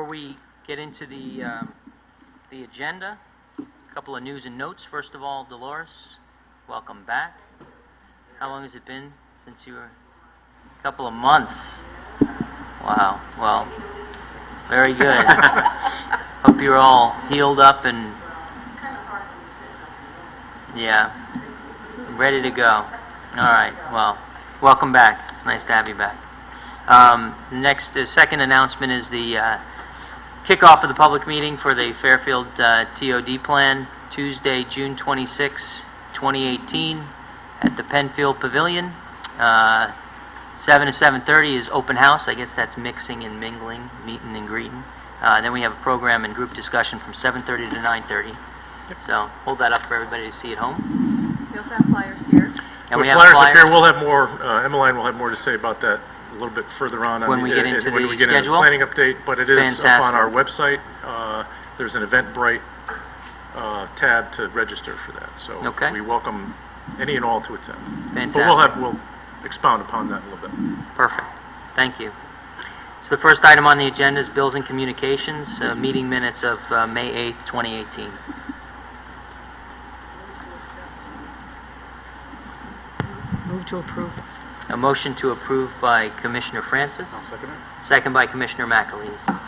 we get into the agenda, a couple of news and notes. First of all, Dolores, welcome back. How long has it been since you were? A couple of months. Wow. Well, very good. Hope you're all healed up and ready to go. All right. Well, welcome back. It's nice to have you back. Next, the second announcement is the kickoff of the public meeting for the Fairfield TOD plan, Tuesday, June 26, 2018, at the Penfield Pavilion. 7 to 7:30 is open house. I guess that's mixing and mingling, meeting and greeting. Then we have a program and group discussion from 7:30 to 9:30. Yep. So hold that up for everybody to see at home. We also have flyers here. And we have flyers here. We'll have more. Emmeline will have more to say about that a little bit further on when we get into when the we get schedule. Into the planning update. But it is Fantastic. up on our website. There's an Eventbrite tab to register for that. So okay. We welcome any and all to attend. Fantastic. But we'll expound upon that a little bit. Perfect. Thank you. So the first item on the agenda is Bills and Communications, meeting minutes of May 8th, 2018. Move to approve. A motion to approve by Commissioner Francis. I'll second it. Second by Commissioner McAleese.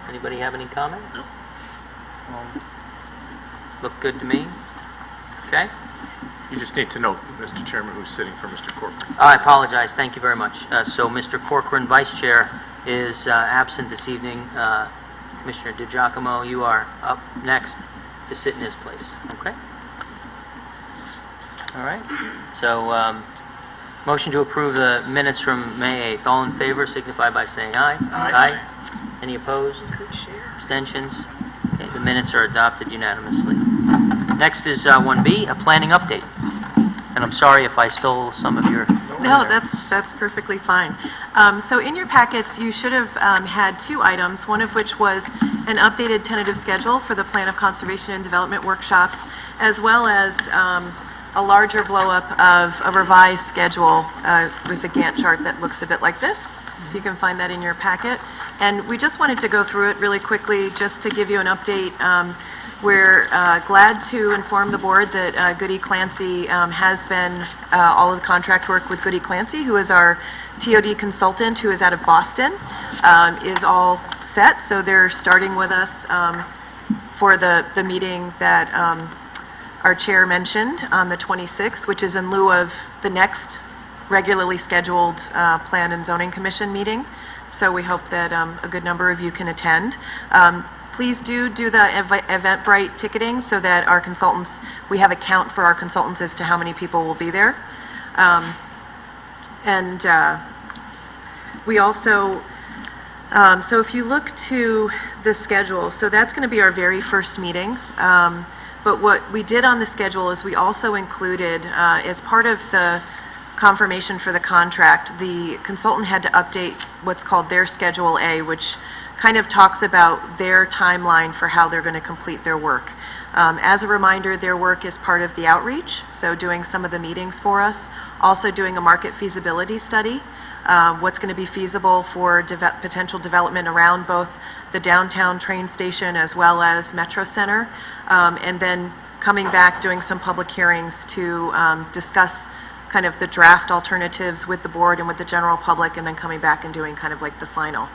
Anybody have any comments? No. Look good to me. Okay. You just need to note, Mr. Chairman, who's sitting for Mr. Corcoran. I apologize. Thank you very much. So Mr. Corcoran, Vice Chair, is absent this evening. Commissioner DiGiacomo, you are up next to sit in his place. Okay? All right. So motion to approve the minutes from May 8th. All in favor signify by saying aye. Aye. Any opposed? Abstentions? Okay, the minutes are adopted unanimously. Next is 1B, a planning update. And I'm sorry if I stole some of your... No, that's perfectly fine. So in your packets, you should have had two items, one of which was an updated tentative schedule for the Plan of Conservation and Development workshops, as well as a larger blow-up of a revised schedule. It was a Gantt chart that looks a bit like this. You can find that in your packet. And we just wanted to go through it really quickly just to give you an update. We're glad to inform the board that Goody Clancy has been, all of the contract work with Goody Clancy, who is our TOD consultant, who is out of Boston, is all set. So they're starting with us for the meeting that our chair mentioned on the 26th, which is in lieu of the next regularly scheduled Plan and Zoning Commission meeting. So we hope that a good number of you can attend. Please do the Eventbrite ticketing so that our consultants, we have a count for our consultants as to how many people will be there. We also, so if you look to the schedule, so that's going to be our very first meeting. But what we did on the schedule is we also included, as part of the confirmation for the contract, the consultant had to update what's called their Schedule A, which kind of talks about their timeline for how they're going to complete their work. As a reminder, their work is part of the outreach, so doing some of the meetings for us, also doing a market feasibility study, what's going to be feasible for potential development around both the downtown train station as well as Metro Center, and then coming back, doing some public hearings to discuss kind of the draft alternatives with the board and with the general public, and then coming back and doing kind of like the final.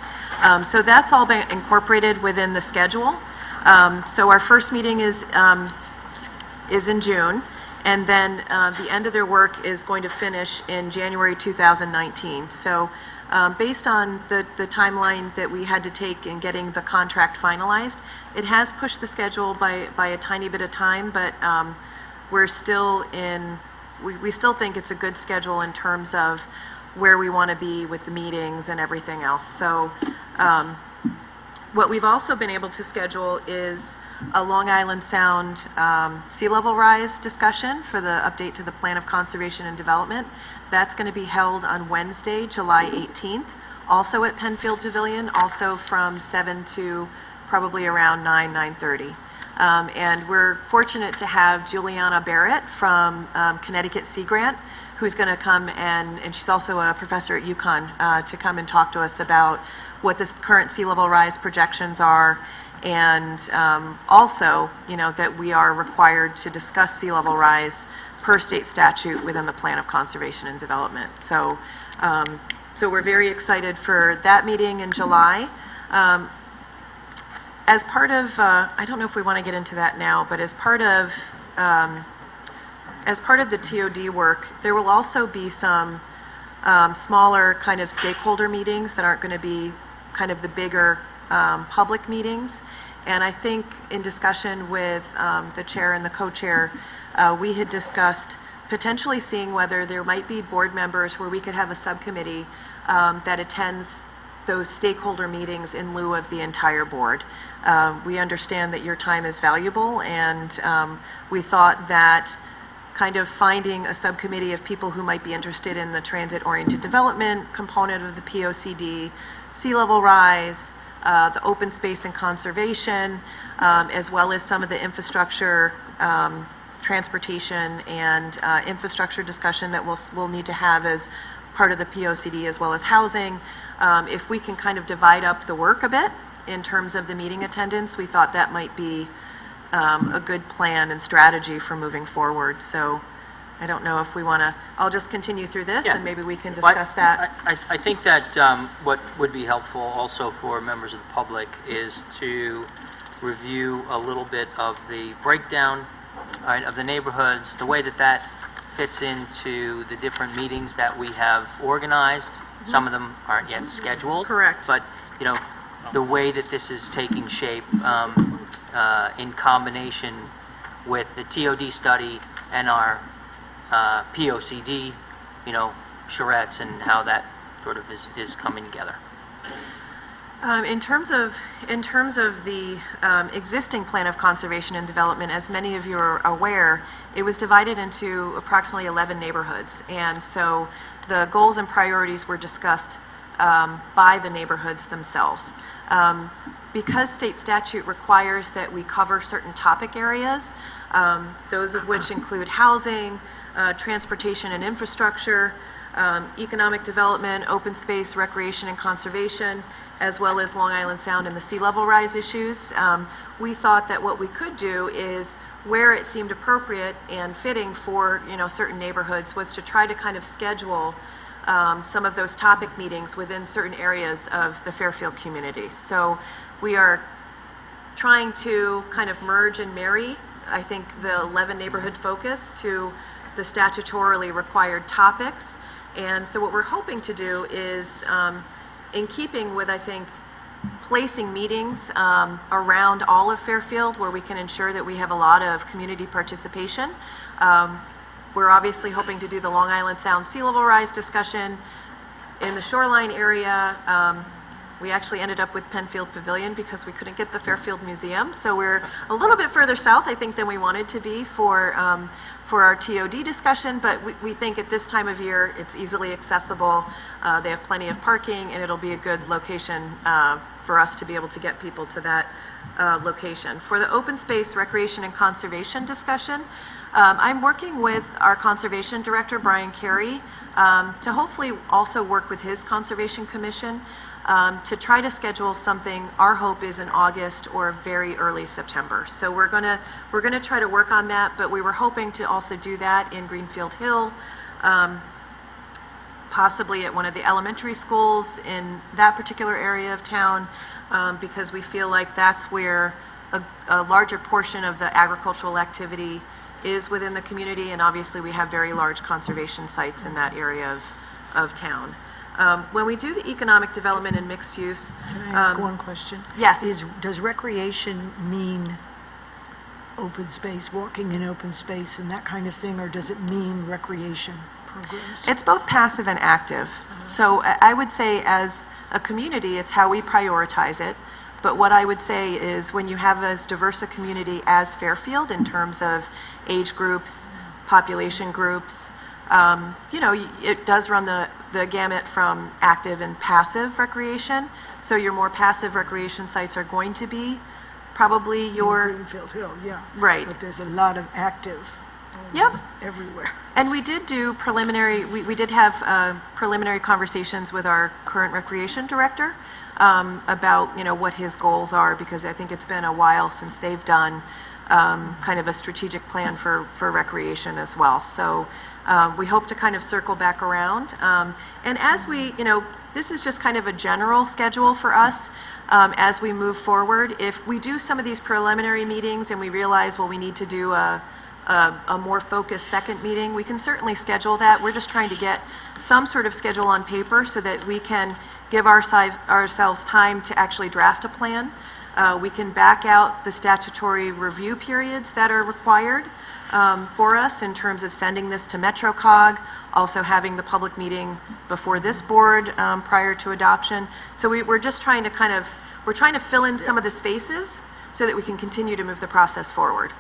So that's all been incorporated within the schedule. So our first meeting is in June, and then the end of their work is going to finish in January 2019. So based on the timeline that we had to take in getting the contract finalized, it has pushed the schedule by a tiny bit of time, but we're still in... We still think it's a good schedule in terms of where we want to be with the meetings and everything else. So what we've also been able to schedule is a Long Island Sound sea level rise discussion for the update to the Plan of Conservation and Development. That's going to be held on Wednesday, July 18th, also at Penfield Pavilion, also from 7 to probably around 9:30. And we're fortunate to have Juliana Barrett from Connecticut Sea Grant, who's going to come and she's also a professor at UConn, to come and talk to us about what the current sea level rise projections are, and also, that we are required to discuss sea level rise per state statute within the Plan of Conservation and Development. So, so we're very excited for that meeting in July. As part of, I don't know if we want to get into that now, but as part of the TOD work, there will also be some smaller kind of stakeholder meetings that aren't going to be kind of the bigger public meetings. And I think in discussion with the chair and the co-chair, we had discussed potentially seeing whether there might be board members where we could have a subcommittee that attends those stakeholder meetings in lieu of the entire board. We understand that your time is valuable, and we thought that kind of finding a subcommittee of people who might be interested in the transit-oriented development component of the POCD, sea level rise, the open space and conservation, as well as some of the infrastructure, transportation, and infrastructure discussion that we'll need to have as part of the POCD, as well as housing. If we can kind of divide up the work a bit in terms of the meeting attendance, we thought that might be a good plan and strategy for moving forward. So I don't know if we want to, I'll just continue through this, Yeah. and maybe we can Well, discuss that. I think that what would be helpful also for members of the public is to review a little bit of the breakdown of the neighborhoods, the way that fits into the different meetings that we have organized. Some of them aren't yet scheduled. Correct. But, the way that this is taking shape in combination with the TOD study and our POCD, charrettes, and how that sort of is coming together. In terms of the existing Plan of Conservation and Development, as many of you are aware, it was divided into approximately 11 neighborhoods, and so the goals and priorities were discussed by the neighborhoods themselves. Because state statute requires that we cover certain topic areas, those of which include housing, transportation and infrastructure, economic development, open space, recreation and conservation, as well as Long Island Sound and the sea level rise issues. We thought that what we could do is, where it seemed appropriate and fitting for certain neighborhoods, was to try to kind of schedule some of those topic meetings within certain areas of the Fairfield community. So we are trying to kind of merge and marry, I think, the 11 neighborhood focus to the statutorily required topics. And so what we're hoping to do is, in keeping with, I think, placing meetings around all of Fairfield where we can ensure that we have a lot of community participation. We're obviously hoping to do the Long Island Sound sea level rise discussion in the shoreline area. We actually ended up with Penfield Pavilion because we couldn't get the Fairfield Museum. So we're a little bit further south, I think, than we wanted to be for our TOD discussion, but we think at this time of year it's easily accessible. They have plenty of parking, and it'll be a good location for us to be able to get people to that location. For the open space, recreation, and conservation discussion, I'm working with our conservation director, Brian Carey, to hopefully also work with his conservation commission to try to schedule something. Our hope is in August or very early September. So we're gonna try to work on that, but we were hoping to also do that in Greenfield Hill, possibly at one of the elementary schools in that particular area of town, because we feel like that's where a larger portion of the agricultural activity is within the community, and obviously we have very large conservation sites in that area of town. When we do the economic development and mixed use... Can I ask one question? Yes. Does recreation mean open space, walking in open space and that kind of thing, or does it mean recreation programs? It's both passive and active. So I would say as a community, it's how we prioritize it. But what I would say is, when you have as diverse a community as Fairfield in terms of age groups, population groups, it does run the gamut from active and passive recreation. So your more passive recreation sites are going to be probably your... Greenfield Hill, yeah. Right. But there's a lot of active Yep. everywhere. And we did do preliminary, we did have preliminary conversations with our current recreation director about, what his goals are, because I think it's been a while since they've done kind of a strategic plan for recreation as well. So we hope to kind of circle back around. And as we, this is just kind of a general schedule for us as we move forward. If we do some of these preliminary meetings and we realize, well, we need to do a more focused second meeting, we can certainly schedule that. We're just trying to get some sort of schedule on paper so that we can give ourselves time to actually draft a plan. We can back out the statutory review periods that are required for us in terms of sending this to MetroCog, also having the public meeting before this board prior to adoption. So we're just trying to we're trying to fill in some of the spaces so that we can continue to move the process forward.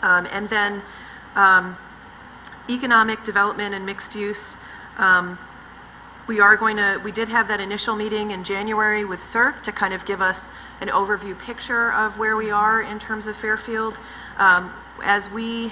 And then economic development and mixed use. We did have that initial meeting in January with CERC to kind of give us an overview picture of where we are in terms of Fairfield. As we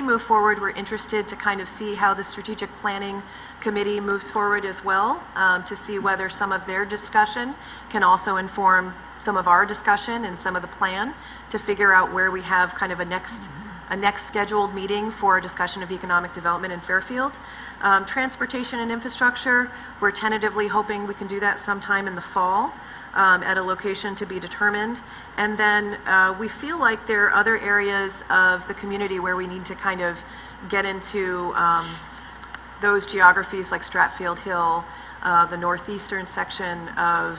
move forward, we're interested to kind of see how the strategic planning committee moves forward as well, to see whether some of their discussion can also inform some of our discussion and some of the plan, to figure out where we have kind of a next scheduled meeting for a discussion of economic development in Fairfield. Transportation and infrastructure, we're tentatively hoping we can do that sometime in the fall at a location to be determined. And then we feel like there are other areas of the community where we need to kind of get into those geographies like Stratfield Hill, the northeastern section of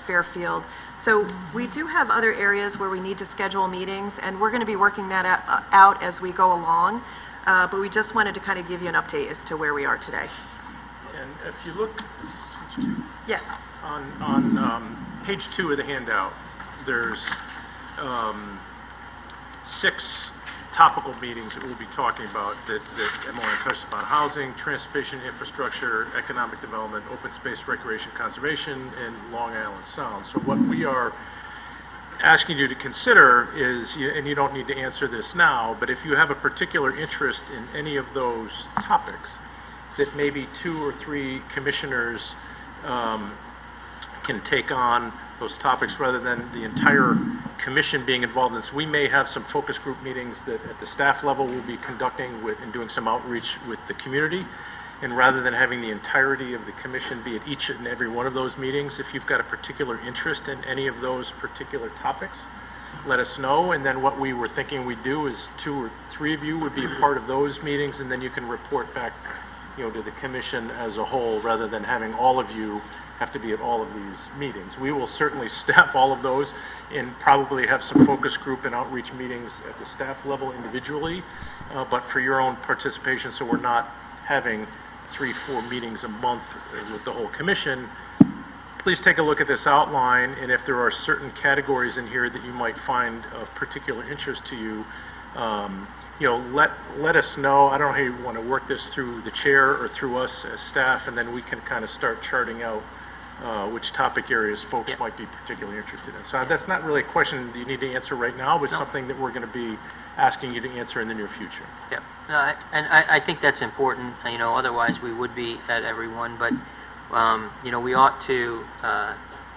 Fairfield. So we do have other areas where we need to schedule meetings, and we're going to be working that out as we go along. But we just wanted to kind of give you an update as to where we are today. And if you look, Yes. on page 2 of the handout, there's 6 topical meetings that we'll be talking about that Emily touched upon: housing, transportation, infrastructure, economic development, open space, recreation, conservation, and Long Island Sound. So what we are asking you to consider is, and you don't need to answer this now, but if you have a particular interest in any of those topics, that maybe 2 or 3 commissioners can take on those topics rather than the entire commission being involved in this. We may have some focus group meetings that at the staff level we'll be conducting and doing some outreach with the community. And rather than having the entirety of the commission be at each and every one of those meetings, if you've got a particular interest in any of those particular topics, let us know. And then what we were thinking we'd do is 2 or 3 of you would be a part of those meetings, and then you can report back, to the commission as a whole, rather than having all of you have to be at all of these meetings. We will certainly staff all of those and probably have some focus group and outreach meetings at the staff level individually, but for your own participation, so we're not having 3-4 meetings a month with the whole commission. Please take a look at this outline, and if there are certain categories in here that you might find of particular interest to you, let us know. I don't know how you want to work this through the chair or through us as staff, and then we can kind of start charting out which topic areas folks might be particularly interested in. So that's not really a question that you need to answer right now, but something that we're going to be asking you to answer in the near future. Yeah, and I think that's important. Otherwise we would be at every one, but we ought to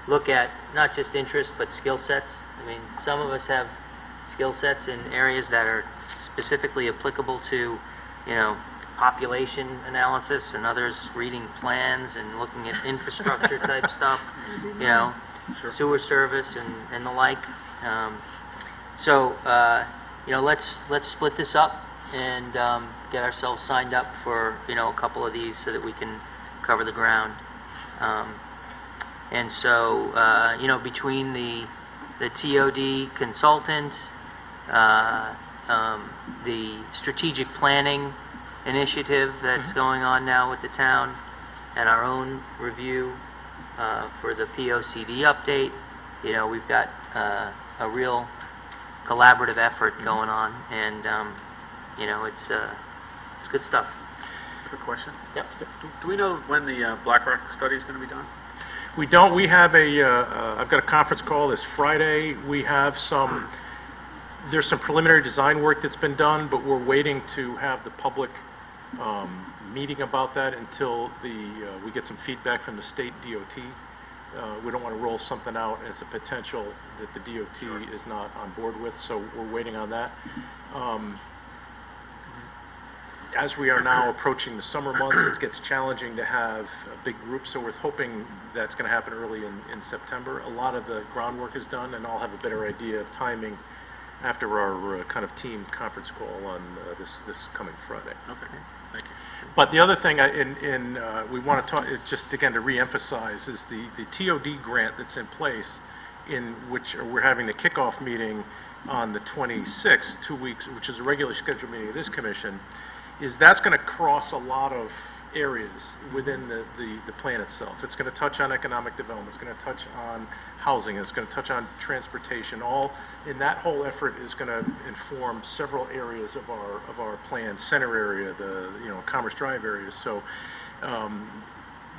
look at not just interest but skill sets. I mean, some of us have skill sets in areas that are specifically applicable to, population analysis, and others reading plans and looking at infrastructure type stuff, sewer service and the like. So let's split this up and get ourselves signed up for a couple of these so that we can cover the ground. And so between the TOD consultant, the strategic planning initiative that's going on now with the town, and our own review for the POCD update, we've got a real collaborative effort going on, and it's good stuff. Quick question. Yep. Do we know when the BlackRock study is going to be done? We don't. We have I've got a conference call this Friday. We have some There's some preliminary design work that's been done, but we're waiting to have the public meeting about that until we get some feedback from the state DOT. We don't want to roll something out as a potential that the DOT is not on board with, so we're waiting on that. As we are now approaching the summer months, it gets challenging to have a big group, so we're hoping that's going to happen early in September. A lot of the groundwork is done, and I'll have a better idea of timing after our kind of team conference call on this coming Friday. Okay, thank you. But the other thing we want to talk, just again to reemphasize, is the TOD grant that's in place, in which we're having the kickoff meeting on the 26th, 2 weeks, which is a regularly scheduled meeting of this commission, that's going to cross a lot of areas within the plan itself. It's going to touch on economic development, it's going to touch on housing, it's going to touch on transportation. All in that whole effort is going to inform several areas of our plan, center area, the Commerce Drive areas. So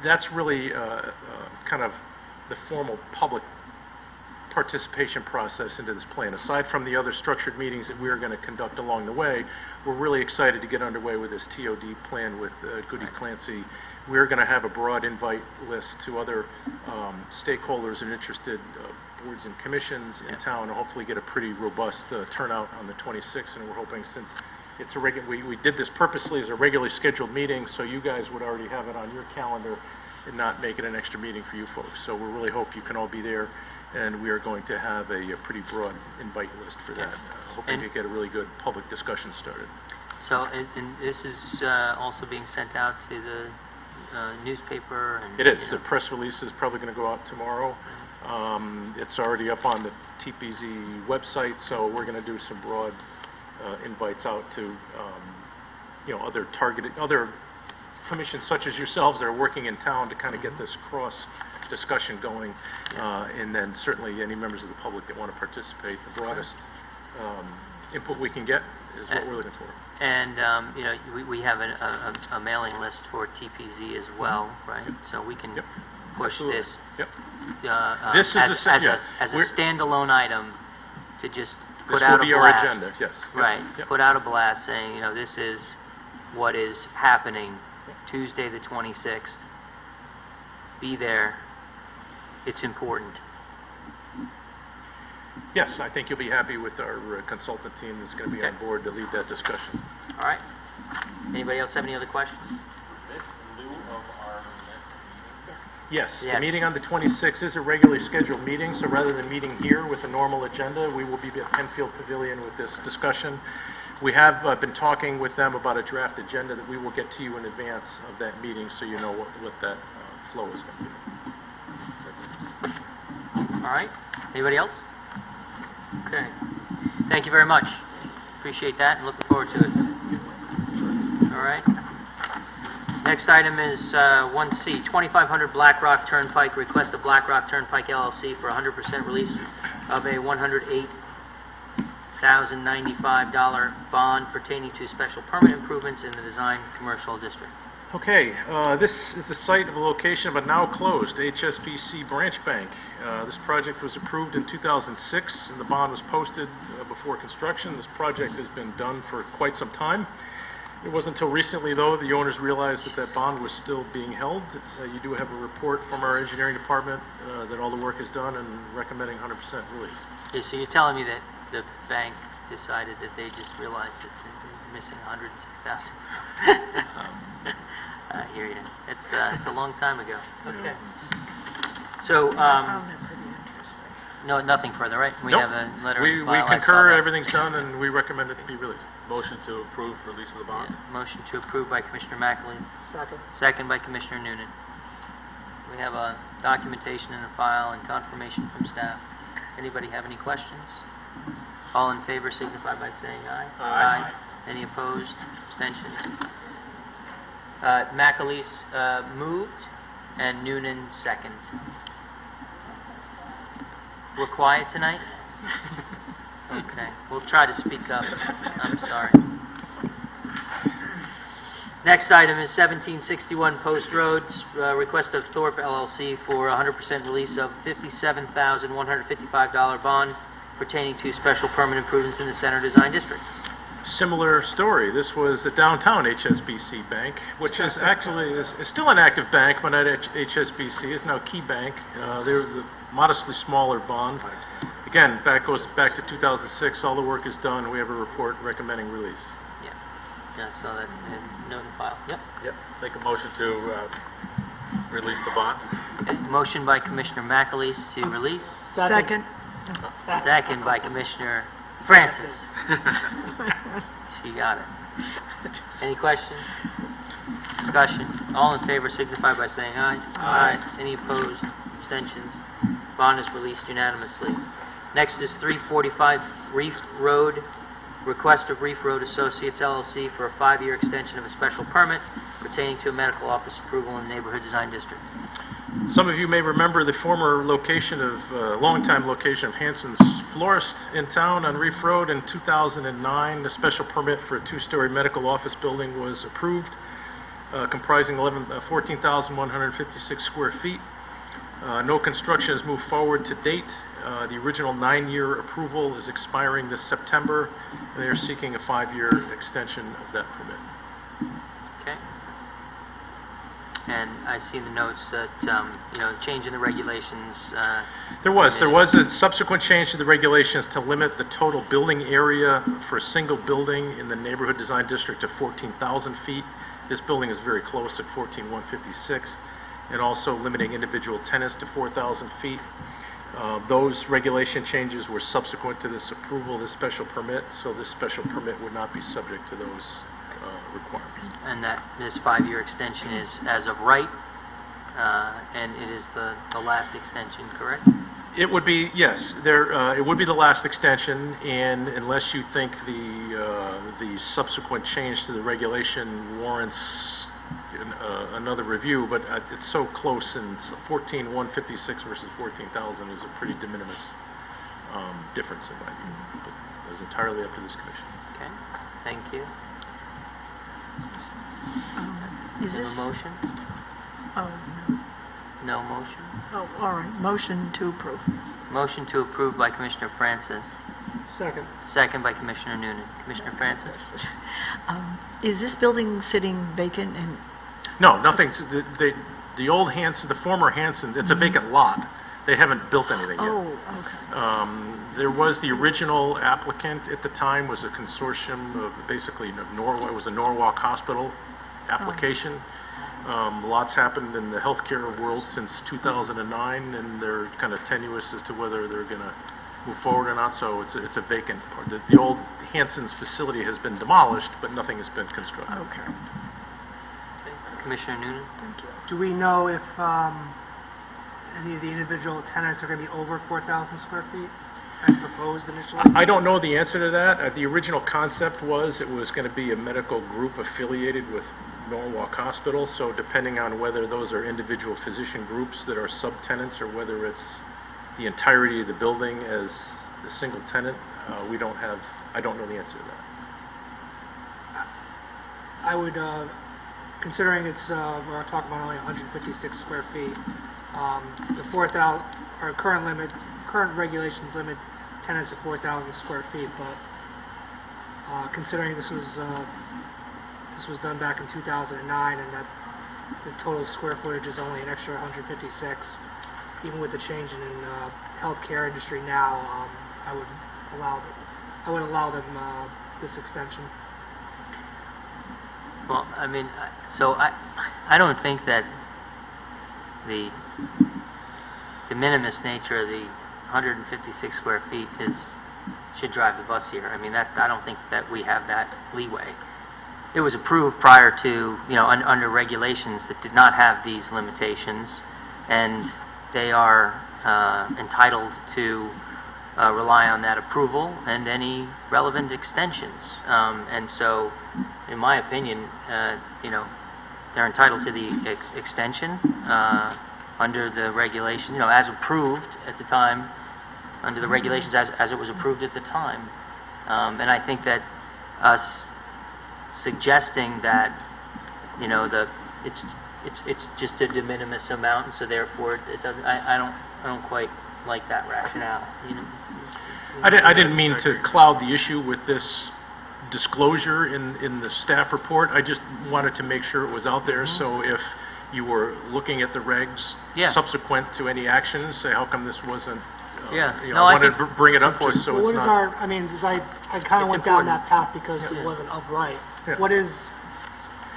that's really kind of the formal public participation process into this plan. Aside from the other structured meetings that we are going to conduct along the way, we're really excited to get underway with this TOD plan with Goody Clancy. We're going to have a broad invite list to other stakeholders and interested boards and commissions in town, and hopefully get a pretty robust turnout on the 26th. And we're hoping, since it's a we did this purposely as a regularly scheduled meeting, so you guys would already have it on your calendar and not make it an extra meeting for you folks. So we really hope you can all be there, and we are going to have a pretty broad invite list for that, hoping to get a really good public discussion started. So, and this is also being sent out to the newspaper? And, It is. The press release is probably going to go out tomorrow. It's already up on the TPZ website, so we're going to do some broad invites out to other commissions such as yourselves that are working in town to kind of get this cross discussion going, and then certainly any members of the public that want to participate. The broadest input we can get is what we're looking for. And we have a mailing list for TPZ as well, right? So we can push Absolutely. this This is as a standalone item to just put This out will a be our blast. agenda, yes. Right. Yep. Put out a blast saying, this is what is happening Tuesday the 26th. Be there. It's important. Yes, I think you'll be happy with our consultant team that's going to be on board to lead that discussion. All right. Anybody else have any other questions? Yes, Yes. the meeting on the 26th is a regularly scheduled meeting, so rather than meeting here with a normal agenda, we will be at Penfield Pavilion with this discussion. We have been talking with them about a draft agenda that we will get to you in advance of that meeting, so you know what that flow is going to be. All right. Anybody else? Okay. Thank you very much. Appreciate that and looking forward to it. All right. Next item is 1C, 2500 Black Rock Turnpike. Request of Black Rock Turnpike LLC for 100% release of a $108,095 bond pertaining to special permit improvements in the design commercial district. Okay, this is the site of the location of a now-closed HSBC branch bank. This project was approved in 2006, and the bond was posted before construction. This project has been done for quite some time. It wasn't until recently, though, the owners realized that bond was still being held. You do have a report from our engineering department that all the work is done and recommending 100% release. Okay, so you're telling me that the bank decided that they just realized that they're missing $106,000? I hear you. It's a long time ago. Okay. So, Found that pretty interesting. no, nothing further, right? We Nope. have a letter. We in file. I saw concur, that. everything's done, and we recommend it to be released. Motion to approve release of the bond? Yeah. Motion to approve by Commissioner McAleese. Second. Second by Commissioner Noonan. We have a documentation in the file and confirmation from staff. Anybody have any questions? All in favor signify by saying aye. Aye. Any opposed? Abstentions? McAleese moved and Noonan second. We're quiet tonight? Okay, we'll try to speak up. I'm sorry. Next item is 1761 Post Road, request of Thorpe LLC for 100% release of $57,155 bond pertaining to special permit improvements in the Center Design District. Similar story. This was the downtown HSBC Bank, which is actually is still an active bank, but not HSBC. It's now Key Bank. They're the modestly smaller bond. Again, goes back to 2006. All the work is done. We have a report recommending release. Yeah, I saw that note in file. Yep. Yep. Make a motion to release the bond. Okay. Motion by Commissioner McAleese to release. Second. Second by Commissioner Francis. She got it. Any questions? Discussion? All in favor signify by saying aye. Aye. Any opposed? Abstentions? Bond is released unanimously. Next is 345 Reef Road. Request of Reef Road Associates LLC for a 5-year extension of a special permit pertaining to a medical office approval in the Neighborhood Design District. Some of you may remember the former location longtime location of Hanson's Florist in town on Reef Road. In 2009, the special permit for a 2-story medical office building was approved, comprising 14,156 square feet. No construction has moved forward to date. The original 9-year approval is expiring this September, and they are seeking a 5-year extension of that permit. Okay. And I see in the notes that, change in the regulations. There was a subsequent change to the regulations to limit the total building area for a single building in the neighborhood design district to 14,000 feet. This building is very close at 14,156, and also limiting individual tenants to 4,000 feet. Those regulation changes were subsequent to this approval, this special permit, so this special permit would not be subject to those requirements. And that this 5-year extension is as of right, and it is the last extension, correct? It would be, yes, it would be the last extension, and unless you think the subsequent change to the regulation warrants another review, but it's so close, and 14,156 versus 14,000 is a pretty de minimis difference in my view. But it's entirely up to this commission. Okay, thank you. Is Is there a this? motion? Oh, No motion? no. Oh, all right. Motion to approve. Motion to approve by Commissioner Francis. Second. Second by Commissioner Noonan. Commissioner Francis? Is this building sitting vacant and? No, nothing's, the old Hanson, the former Hanson, it's a vacant lot. They haven't built anything yet. Oh, okay. There was the original applicant at the time was a consortium of basically of Norwalk, it was a Norwalk Hospital application. Lots happened in the healthcare world since 2009, and they're kind of tenuous as to whether they're going to move forward or not, so it's a vacant part. The old Hanson's facility has been demolished, but nothing has been constructed. Okay. Okay. Commissioner Noonan? Do we know if any of the individual tenants are going to be over 4,000 square feet as proposed initially? I don't know the answer to that. The original concept was it was going to be a medical group affiliated with Norwalk Hospital, so depending on whether those are individual physician groups that are subtenants or whether it's the entirety of the building as a single tenant, I don't know the answer to that. I would, considering it's, we're talking about only 156 square feet, the 4,000, our current regulations limit tenants to 4,000 square feet, but considering this was done back in 2009 and that the total square footage is only an extra 156, even with the change in healthcare industry now, I would allow them this extension. Well, I mean, so I don't think that the de minimis nature of the 156 square feet should drive the bus here. I mean, I don't think that we have that leeway. It was approved prior to, under regulations that did not have these limitations, and they are entitled to rely on that approval and any relevant extensions. And so, in my opinion, they're entitled to the extension under the regulation, as approved at the time, under the regulations as it was approved at the time. And I think that us suggesting that, it's just a de minimis amount, and so therefore it doesn't. I don't quite like that rationale, you know. I didn't mean to cloud the issue with this disclosure in the staff report. I just wanted to make sure it was out there, so if you were looking at the regs Yeah. subsequent to any action, say, how come this wasn't, Yeah. you No, know, I I wanted to think bring it it's up just important. so Well, it's what is not... our, I mean, 'cause I kind It's of went down important. that path because Yeah. it wasn't upright. Yeah. What is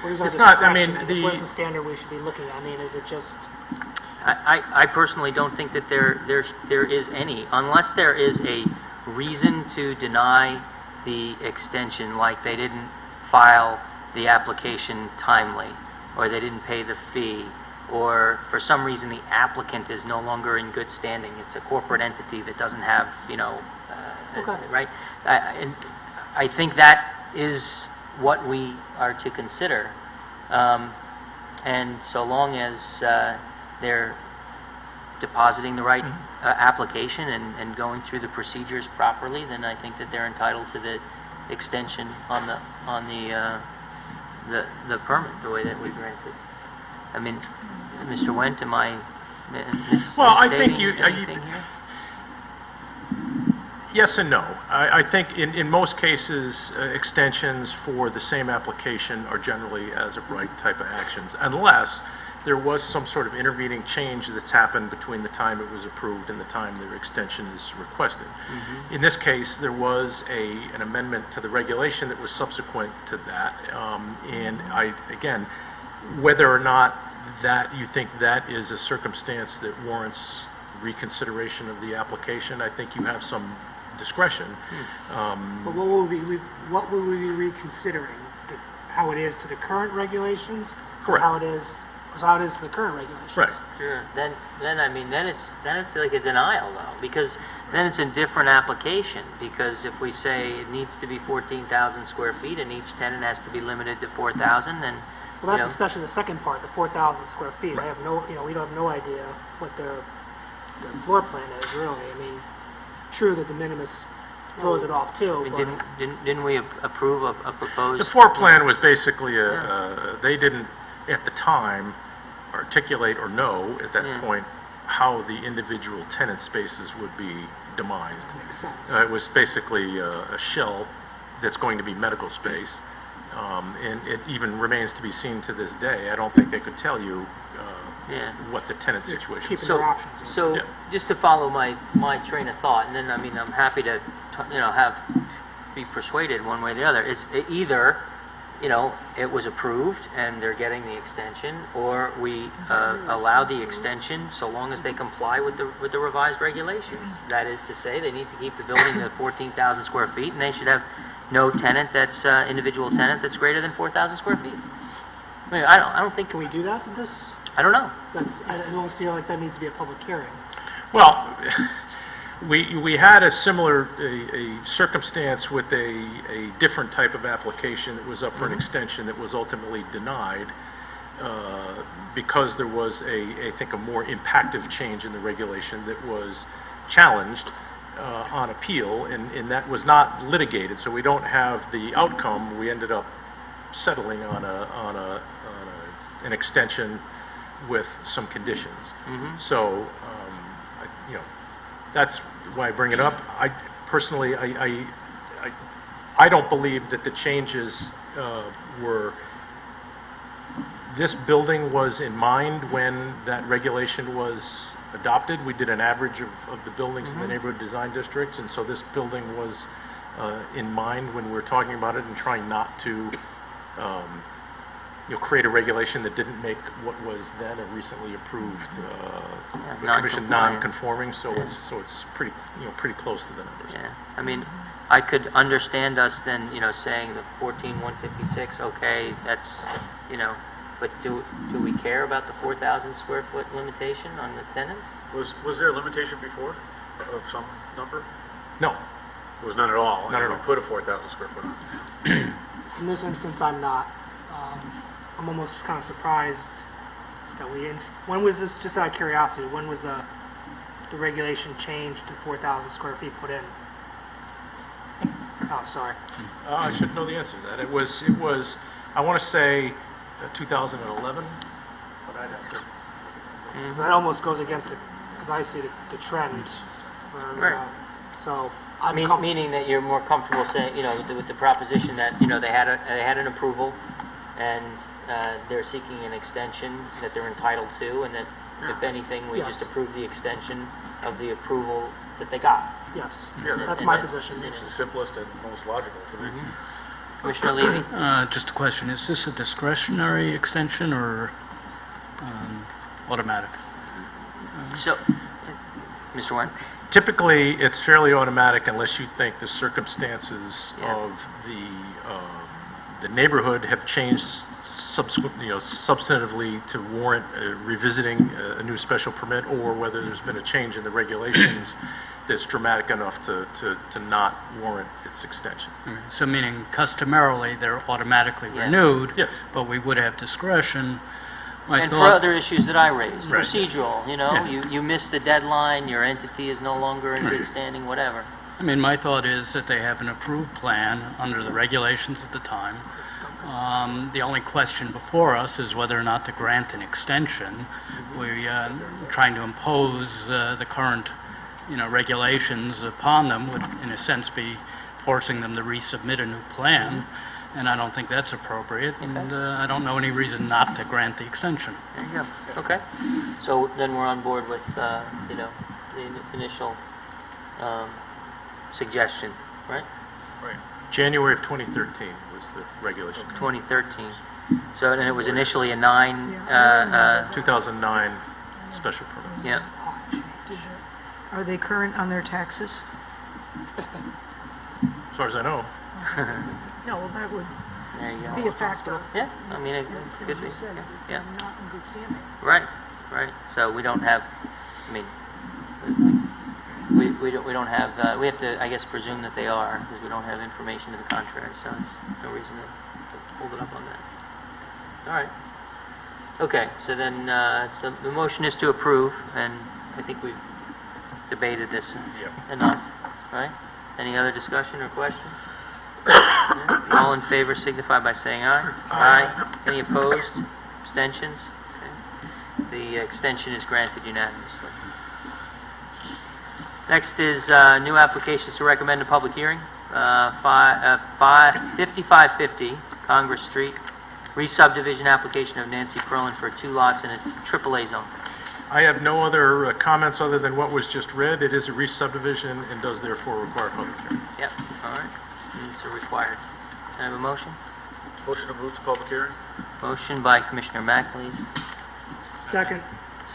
our It's not- I discretion? mean, I guess what is the- the standard we should be looking at? I mean, is it just, I personally don't think that there is any, unless there is a reason to deny the extension, like they didn't file the application timely, or they didn't pay the fee, or for some reason the applicant is no longer in good standing. It's a corporate entity that doesn't have, you know, Okay. right? And I think that is what we are to consider. And so long as they're depositing the right application and going through the procedures properly, then I think that they're entitled to the extension on the permit the way that we granted. I mean, Mr. Wendt, am I Well, I think misstating anything here? Yes and no. I think in most cases, extensions for the same application are generally as of right type of actions, unless there was some sort of intervening change that's happened between the time it was approved and the time the extension is requested. In this case, there was an amendment to the regulation that was subsequent to that, and again, whether or not that you think that is a circumstance that warrants reconsideration of the application, I think you have some discretion. but what will we be reconsidering? How it is to the current regulations? Or Correct. how it is to the current regulations? Right. Sure. Then I mean, then it's like a denial though, because then it's a different application. Because if we say it needs to be 14,000 square feet and each tenant has to be limited to 4,000, then Well, you that's know, especially the second part, the 4,000 square feet. I have no, we don't have no idea what their floor plan is, really. I mean, true that the minimus throws it off too, I mean, but... didn't we approve a proposed? The floor plan was basically they didn't, at the time, articulate or know at that Yeah. point how the individual tenant spaces would be demised. Makes sense. It was basically a shell that's going to be medical space. And it even remains to be seen to this day. I don't think they could tell you Yeah. what the tenant situation is. keeping their options. So Yeah. just to follow my train of thought, and then I mean I'm happy to be persuaded one way or the other. It's either it was approved and they're getting the extension, or we allow the extension so long as they comply with the revised regulations. That is to say, they need to keep the building to 14,000 square feet, and they should have no tenant that's individual tenant that's greater than 4,000 square feet. I mean, I don't think Can we do that with this? I don't know. I don't feel like that needs to be a public hearing. Well, we had a similar circumstance with a different type of application that was up for an extension that was ultimately denied because there was I think a more impactive change in the regulation that was challenged on appeal, and that was not litigated, so we don't have the outcome. We ended up settling on an extension with some conditions. So, that's why I bring it up. I personally, I don't believe that the changes were. This building was in mind when that regulation was adopted. We did an average of the buildings in the neighborhood design districts, and so this building was in mind when we were talking about it and trying not to create a regulation that didn't make what was then a recently approved commission non-conforming. So it's pretty close to the numbers. Yeah, I mean, I could understand us then, saying the 14,156, okay, that's, but do we care about the 4,000 square foot limitation on the tenants? Was there a limitation before of some number? No, There was none at all. None at and all. we put a 4,000 square foot on. In this instance, I'm not. I'm almost kind of surprised that when was this, just out of curiosity, when was the regulation changed to 4,000 square feet put in? Oh, sorry. I should know the answer to that. It was. I want to say 2011, but I'd have to. So that almost goes against the, as I see the trend. where, Right. So I'm comfortable. Meaning that you're more comfortable saying, with the proposition that, they had an approval, and they're seeking an extension that they're entitled to, and that, if anything, we Yes. just approve the extension of the approval that they got. Yes, Yeah, that's and my that- position. Seems the simplest and most logical to me. Commissioner Levy? Just a question, is this a discretionary extension or automatic? So, Mr. Wen? Typically, it's fairly automatic unless you think the circumstances Yeah. of the neighborhood have changed substantively to warrant revisiting a new special permit, or whether there's been a change in the regulations that's dramatic enough to not warrant its extension. So meaning customarily, they're automatically Yeah. renewed? Yes. But we would have discretion. My And for thought- other issues that I raised, Right. procedural, Yeah. you missed the deadline, your entity is no longer in good standing, whatever. I mean, my thought is that they have an approved plan under the regulations at the time. The only question before us is whether or not to grant an extension. We're trying to impose the current, regulations upon them would, in a sense, be forcing them to resubmit a new plan, and I don't think that's appropriate, and I don't know any reason not to grant the extension. There you go. Okay. So then we're on board with, the initial suggestion, right? Right. January of 2013 was the regulation. 2013. So then it was initially a 9, 2009 special permit. yeah. Are they current on their taxes? As far as I know. No, well, that would There you be go. a factor. Yeah, I mean, it could As be. you said, Yeah. they're not in good standing. Right, right. So we don't have, we don't have, we have to, I guess, presume that they are, because we don't have information to the contrary, so there's no reason to hold it up on that. All right. Okay, so then, so the motion is to approve, and I think we've debated this enough, right? Any other discussion or questions? No? All in favor signify by saying aye. Aye. Any opposed? Abstentions? Okay. The extension is granted unanimously. Next is new applications to recommend a public hearing. 5550 Congress Street, re-subdivision application of Nancy Perlin for 2 lots in a AAA zone. I have no other comments other than what was just read. It is a re-subdivision and does therefore require public hearing. Yep, all right. These are required. Can I have a motion? Motion to move to public hearing? Motion by Commissioner McAleese, Second.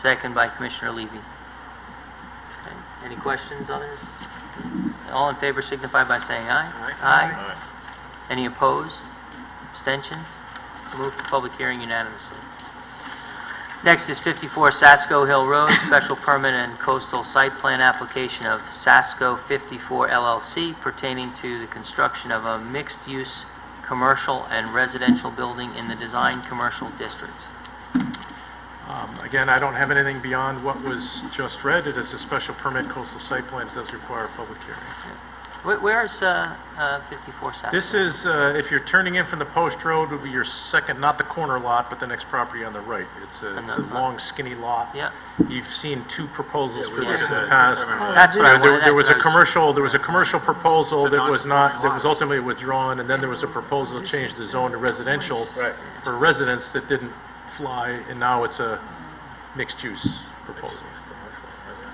second by Commissioner Levy. Okay. Any questions, others? All in favor signify by saying aye. Aye. Any opposed? Abstentions? Move to public hearing unanimously. Next is 54 Sasco Hill Road, special permit and coastal site plan application of Sasco 54 LLC pertaining to the construction of a mixed-use commercial and residential building in the design commercial district. Again, I don't have anything beyond what was just read. It is a special permit coastal site plan. It does require a public hearing. Where is 54 Sasco? This is, if you're turning in from the post road, would be your second, not the corner lot, but the next property on the right. It's a long, skinny lot. Yeah. You've seen 2 proposals for we this in looked the at past. that. That's what I wanted. There was a that's what I commercial proposal that was non-conforming lot. ultimately withdrawn, and then there was a proposal to change the zone to residential Right. for residents that didn't fly, and now it's a mixed-use proposal.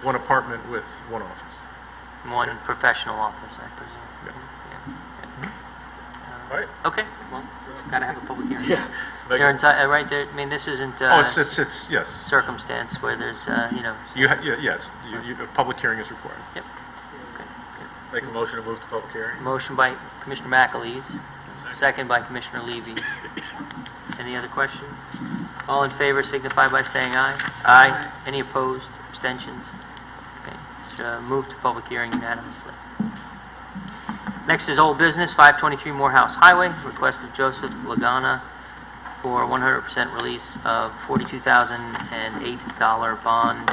One apartment with 1 office. One professional office, I presume. Yeah. Yeah. All right. Okay, well, gotta have a public hearing. Yeah. They're right there, I mean, this isn't Oh, it's yes. circumstance where there's, Yes, a public hearing is required. Yep. Okay, Make a motion to move to public hearing? good. Motion by Commissioner McAleese, second by Commissioner Levy. Any other questions? All in favor signify by saying aye. Aye. Any opposed? Abstentions? Okay, so move to public hearing unanimously. Next is old business, 523 Morehouse Highway, request of Joseph Lagana for 100% release of $42,008 bond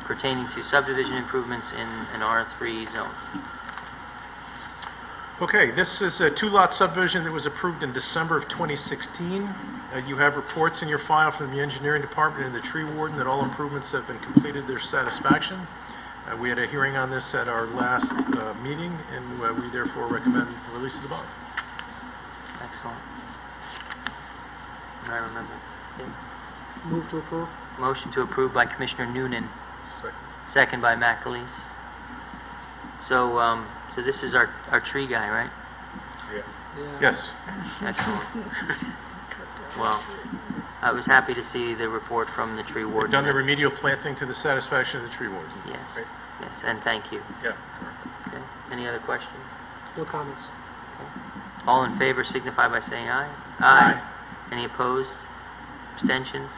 pertaining to subdivision improvements in an R3 zone. Okay, this is a two-lot subdivision that was approved in December of 2016. You have reports in your file from the engineering department and the tree warden that all improvements have been completed to their satisfaction. We had a hearing on this at our last meeting, and we therefore recommend the release of the bond. Excellent. I remember. Okay. Move to approve. Motion to approve by Commissioner Noonan, Second. second by McAleese. So, so this is our tree guy, right? Yeah. Yes. Excellent. Well, I was happy to see the report from the tree We've warden. done the remedial planting to the satisfaction of the tree warden. Yes, Right. yes, and thank you. Yeah. Okay. Any other questions? No comments. All in favor signify by saying aye. Aye. Any opposed? Abstentions?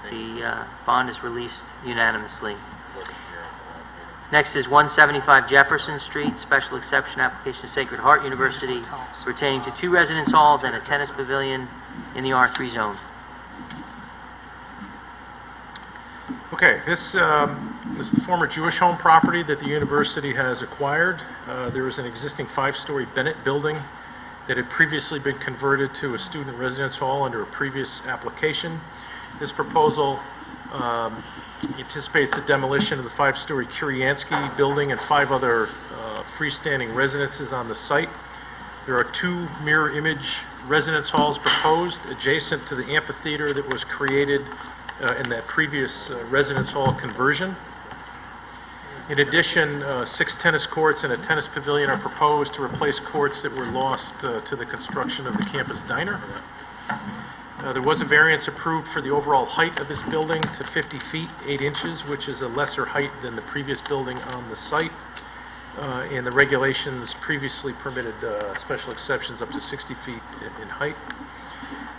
The bond is released unanimously. Next is 175 Jefferson Street, special exception application, Sacred Heart University, pertaining to 2 residence halls and a tennis pavilion in the R3 zone. Okay, this is the former Jewish home property that the university has acquired. There is an existing 5-story Bennett building that had previously been converted to a student residence hall under a previous application. This proposal anticipates the demolition of the 5-story Kuryansky building and 5 other freestanding residences on the site. There are 2 mirror image residence halls proposed adjacent to the amphitheater that was created in that previous residence hall conversion. In addition, 6 tennis courts and a tennis pavilion are proposed to replace courts that were lost to the construction of the campus diner. There was a variance approved for the overall height of this building to 50 feet 8 inches, which is a lesser height than the previous building on the site. And the regulations previously permitted special exceptions up to 60 feet in height.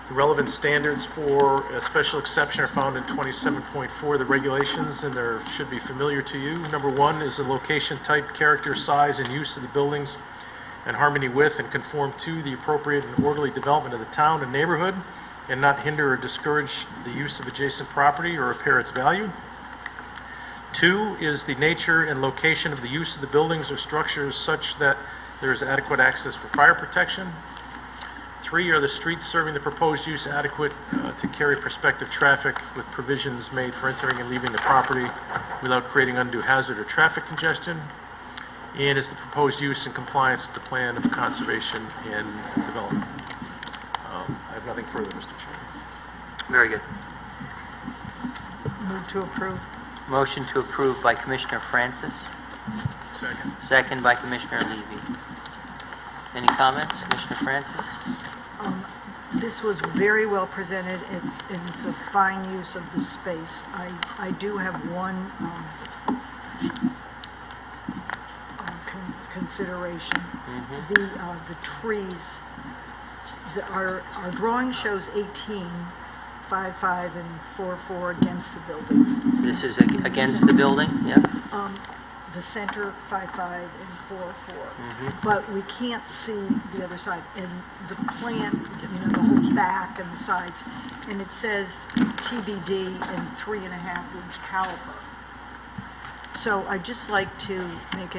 The relevant standards for a special exception are found in 27.4 of the regulations, and they should be familiar to you. Number 1 is the location, type, character, size, and use of the buildings in harmony with and conform to the appropriate and orderly development of the town and neighborhood, and not hinder or discourage the use of adjacent property or impair its value. 2 is the nature and location of the use of the buildings or structures such that there is adequate access for fire protection. 3 are the streets serving the proposed use adequate to carry prospective traffic with provisions made for entering and leaving the property without creating undue hazard or traffic congestion. And is the proposed use in compliance with the plan of conservation and development. I have nothing further, Mr. Chairman. Very good. Move to approve. Motion to approve by Commissioner Francis, Second. second by Commissioner Levy. Any comments, Commissioner Francis? This was very well presented. It's a fine use of the space. I do have one consideration. The trees. Our drawing shows 18, 5, and 4 against the buildings. This is against the building? Yeah. The center 5, and 4. But we can't see the other side. And the plan, the whole back and the sides, and it says TBD and 3.5-inch caliper. So I'd just like to make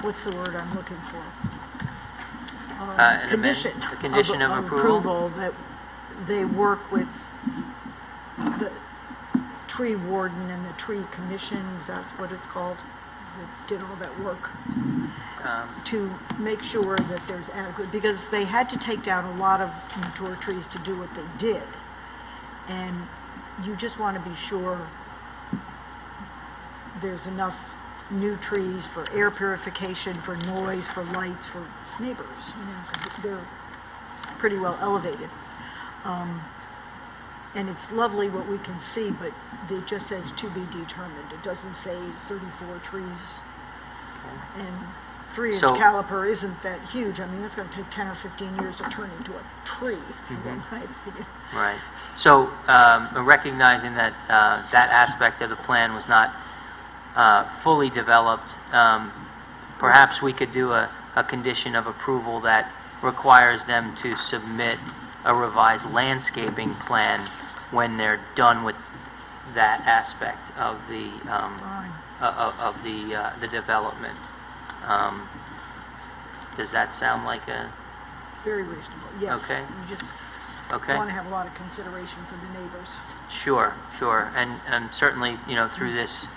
what's the word I'm looking for? A condition of approval that they work with the tree warden and the tree commission, that's what it's called, that did all that work, to make sure that there's adequate, because they had to take down a lot of mature trees to do what they did. And you just want to be sure there's enough new trees for air purification, for noise, for lights, for neighbors. 'Cause they're pretty well elevated. And it's lovely what we can see, but it just says to be determined. It doesn't say 34 trees. And 3-inch So- caliper isn't that huge. I mean, it's going to take 10 or 15 years to turn into a tree, in my opinion. Right. So, recognizing that that aspect of the plan was not fully developed, perhaps we could do a condition of approval that requires them to submit a revised landscaping plan when they're done with that aspect of the Fine. the development. Does that sound like a, Very reasonable, yes. Okay. You just okay? want to have a lot of consideration for the neighbors. Sure, sure. And certainly, through this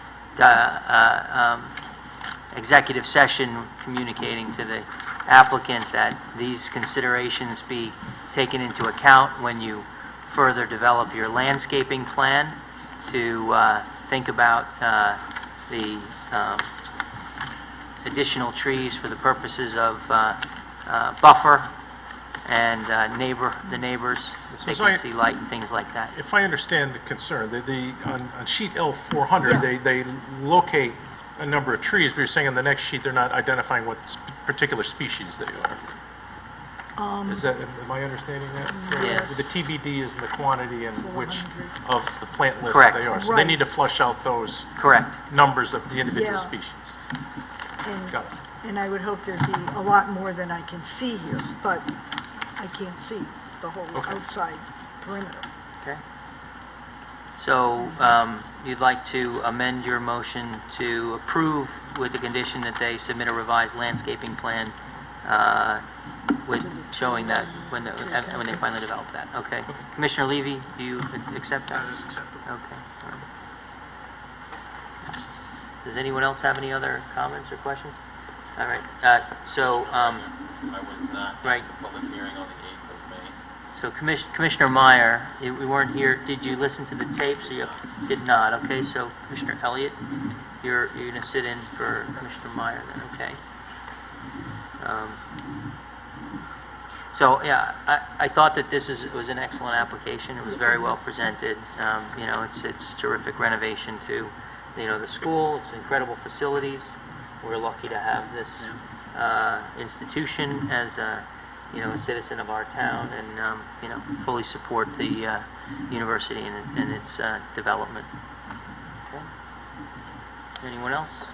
executive session, communicating to the applicant that these considerations be taken into account when you further develop your landscaping plan, to think about the additional trees for the purposes of buffer and the neighbors, they So I- can see light and things like that. If I understand the concern, on sheet L400, they locate a number of trees, but you're saying on the next sheet, they're not identifying what particular species they are. Am I understanding that? Yes. The TBD is the quantity and which 400. of the plant list Correct. they are. So they Right. need to flush out those Correct. numbers of the individual Yeah. species. And, Got it. and I would hope there'd be a lot more than I can see here, but I can't see the whole Okay. outside perimeter. Okay. So, you'd like to amend your motion to approve with the condition that they submit a revised landscaping plan, with showing that when they finally develop that, okay? Commissioner Levy, do you accept that? That is acceptable. Okay. All right. Does anyone else have any other comments or questions? All right, so, I was not Right. at the public hearing on the 8th of May. so Commissioner Meyer, we weren't here, did you listen to the tapes, or you did not? Okay, so Commissioner Elliott, you're gonna sit in for Commissioner Meyer then, okay? So, yeah, I thought that this was an excellent application, it was very well presented. It's terrific renovation to, the school, it's incredible facilities. We're lucky to have this institution as a citizen of our town, and fully support the university and its development. Okay. Anyone else?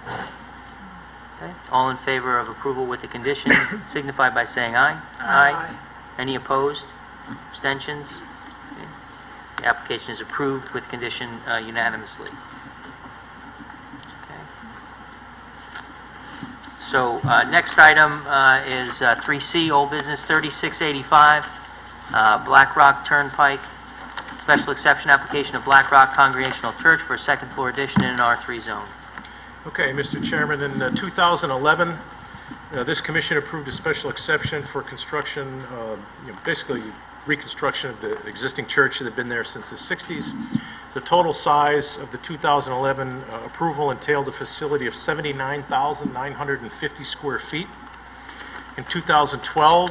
Okay. All in favor of approval with the condition signify by saying aye. Aye. Any opposed? Abstentions? Okay. The application is approved with condition unanimously. So, next item is 3C, Old Business 3685, Black Rock Turnpike, special exception application of Black Rock Congregational Church for a second floor addition in an R3 zone. Okay, Mr. Chairman, in 2011, this commission approved a special exception for construction, basically reconstruction of the existing church that had been there since the 60s. The total size of the 2011 approval entailed a facility of 79,950 square feet. In 2012,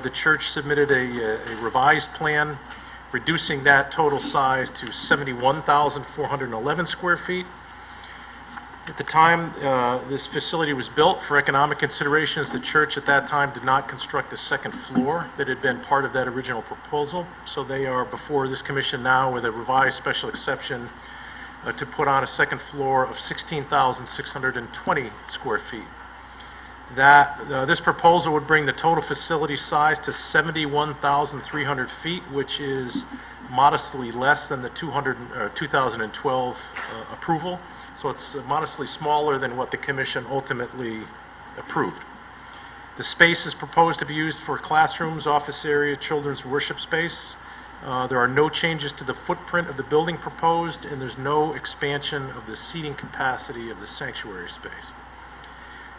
the church submitted a revised plan, reducing that total size to 71,411 square feet. At the time this facility was built, for economic considerations, the church at that time did not construct the second floor that had been part of that original proposal. So they are before this commission now with a revised special exception to put on a second floor of 16,620 square feet. This proposal would bring the total facility size to 71,300 feet, which is modestly less than the 2012 approval. So it's modestly smaller than what the commission ultimately approved. The space is proposed to be used for classrooms, office area, children's worship space. There are no changes to the footprint of the building proposed, and there's no expansion of the seating capacity of the sanctuary space.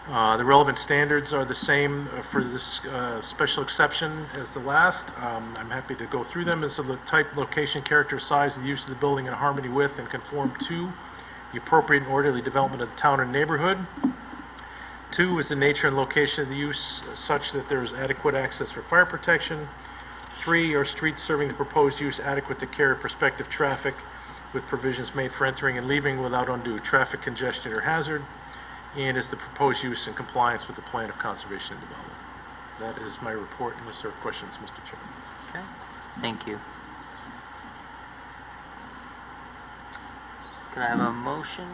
The relevant standards are the same for this special exception as the last. I'm happy to go through them. As the type, location, character, size, and use of the building in harmony with and conform to the appropriate and orderly development of the town and neighborhood. 2 is the nature and location of the use such that there is adequate access for fire protection. 3 are streets serving the proposed use adequate to carry prospective traffic with provisions made for entering and leaving without undue traffic congestion or hazard. And is the proposed use in compliance with the plan of conservation and development. That is my report, unless there are questions, Mr. Chairman. Okay, thank you. Can I have a motion?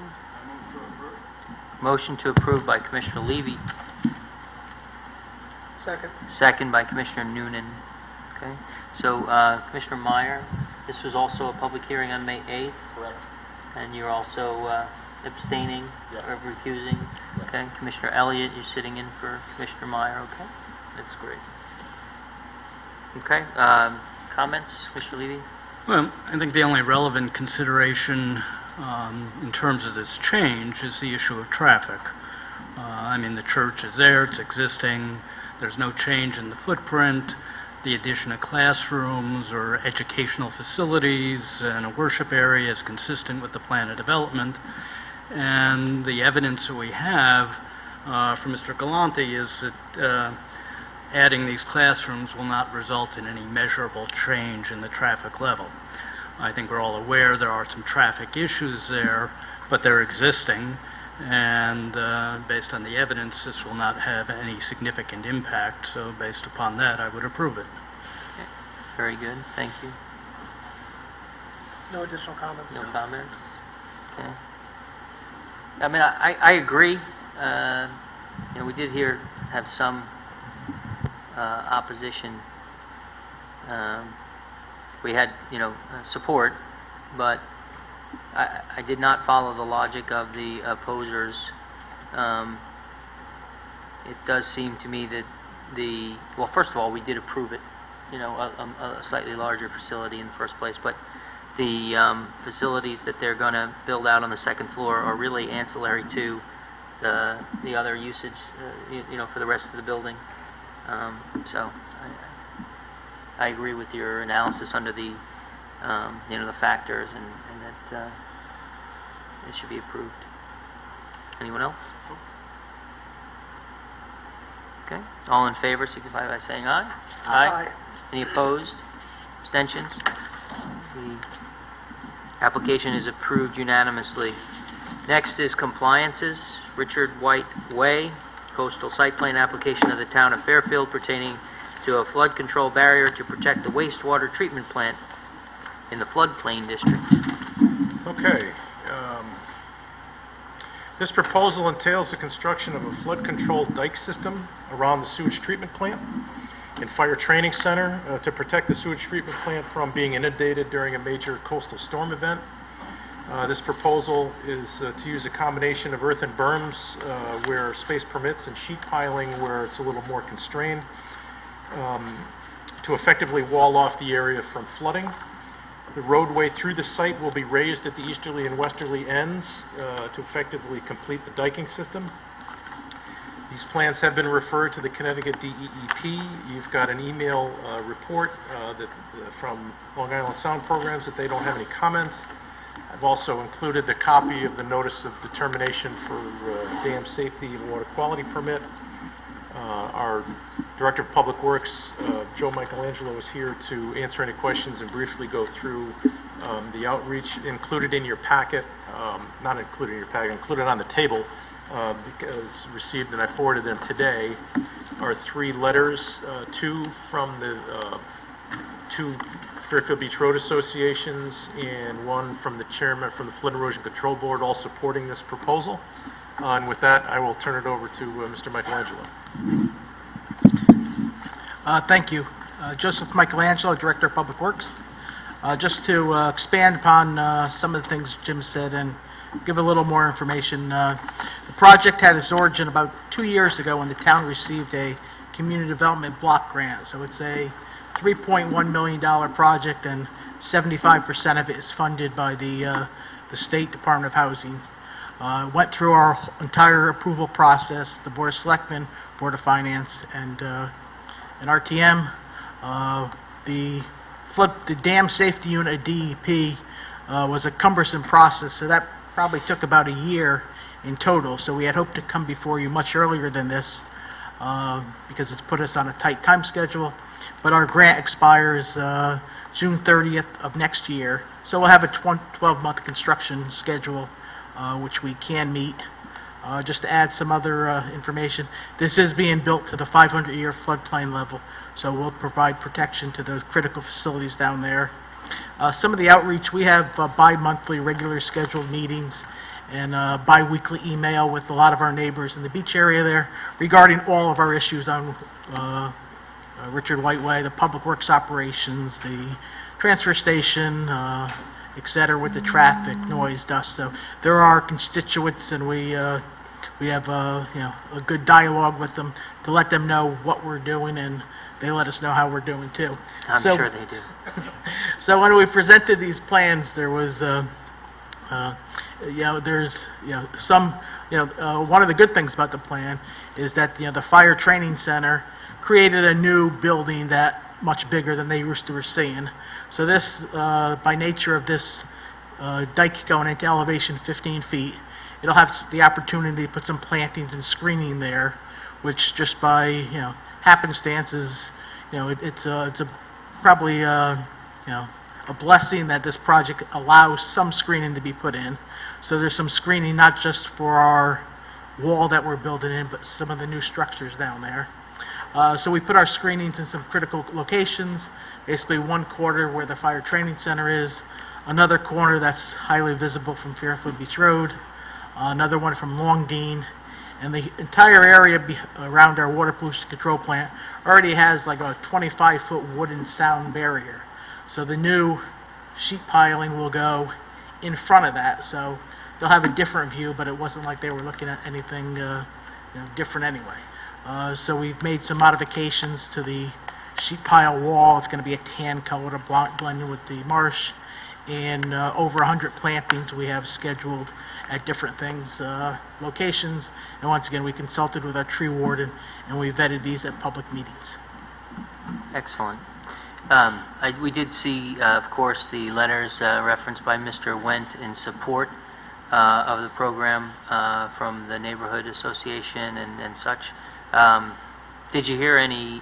Motion to approve by Commissioner Levy, Second. second by Commissioner Noonan. Okay, so Commissioner Meyer, this was also a public hearing on May 8th, Correct. and you're also abstaining Yes. or recusing? Okay, Commissioner Elliott, you're sitting in for Commissioner Meyer, okay? That's great. Okay, comments, Mr. Levy? Well, I think the only relevant consideration in terms of this change is the issue of traffic. I mean, the church is there, it's existing, there's no change in the footprint. The addition of classrooms or educational facilities and a worship area is consistent with the plan of development. And the evidence that we have from Mr. Galante is that adding these classrooms will not result in any measurable change in the traffic level. I think we're all aware there are some traffic issues there, but they're existing, and based on the evidence, this will not have any significant impact, so based upon that, I would approve it. Okay. Very good, thank you. No additional comments. No comments? Okay. I mean, I agree. We did have some opposition. We had, support, but I did not follow the logic of the opposers. It does seem to me that well, first of all, we did approve it, a slightly larger facility in the first place, but the facilities that they're going to build out on the second floor are really ancillary to the other usage, for the rest of the building. So I agree with your analysis under the, the factors, and that it should be approved. Anyone else? Okay. All in favor, signify by saying aye. Aye. Any opposed? Abstentions? The application is approved unanimously. Next is compliances. Richard White Way, coastal site plan application of the town of Fairfield pertaining to a flood control barrier to protect the wastewater treatment plant in the floodplain district. Okay. This proposal entails the construction of a flood control dike system around the sewage treatment plant and fire training center to protect the sewage treatment plant from being inundated during a major coastal storm event. This proposal is to use a combination of earth and berms where space permits and sheet piling where it's a little more constrained to effectively wall off the area from flooding. The roadway through the site will be raised at the easterly and westerly ends to effectively complete the diking system. These plans have been referred to the Connecticut DEEP. You've got an email report from Long Island Sound Programs that they don't have any comments. I've also included the copy of the notice of determination for dam safety and water quality permit. Our Director of Public Works, Joe Michelangelo, is here to answer any questions and briefly go through the outreach included in your packet, not included in your packet, included on the table, because received, and I forwarded them today, are 3 letters, 2 from the 2 Fairfield Beach Road Associations and 1 from the chairman from the Flood Erosion Control Board, all supporting this proposal. And with that, I will turn it over to Mr. Michelangelo. Thank you. Joseph Michelangelo, Director of Public Works. Just to expand upon some of the things Jim said and give a little more information. The project had its origin about 2 years ago when the town received a community development block grant. So it's a $3.1 million project, and 75% of it is funded by the State Department of Housing. Went through our entire approval process, the Board of Selectmen, Board of Finance, and RTM. The dam safety unit, DEP, was a cumbersome process, so that probably took about a year in total. So we had hoped to come before you much earlier than this because it's put us on a tight time schedule. But our grant expires June 30th of next year, so we'll have a 12-month construction schedule which we can meet. Just to add some other information, this is being built to the 500-year floodplain level, so we'll provide protection to those critical facilities down there. Some of the outreach, we have bi-monthly regular scheduled meetings and bi-weekly email with a lot of our neighbors in the beach area there regarding all of our issues on Richard White Way, the public works operations, the transfer station, etc., with the traffic, noise, dust. So there are constituents, and we we have a good dialogue with them to let them know what we're doing, and they let us know how we're doing too. I'm So- sure they do. So when we presented these plans, there was, there's, one of the good things about the plan is that, the fire training center created a new building that much bigger than they used to were seeing. So this, by nature of this dike going into elevation 15 feet, it'll have the opportunity to put some plantings and screening there, which just by, happenstance is, it's a probably, a blessing that this project allows some screening to be put in. So there's some screening not just for our wall that we're building in, but some of the new structures down there. So we put our screenings in some critical locations, basically one corner where the fire training center is, another corner that's highly visible from Fairfield Beach Road, another one from Longdean, and the entire area around our water pollution control plant already has like a 25-foot wooden sound barrier. So the new sheet piling will go in front of that, so they'll have a different view, but it wasn't like they were looking at anything different anyway. So we've made some modifications to the sheet pile wall. It's going to be a tan color to blend with the marsh, and over 100 plantings we have scheduled at different locations. And once again, we consulted with our tree warden, and we vetted these at public meetings. Excellent. We did see, of course, the letters referenced by Mr. Wendt in support of the program from the Neighborhood Association and such. Did you hear any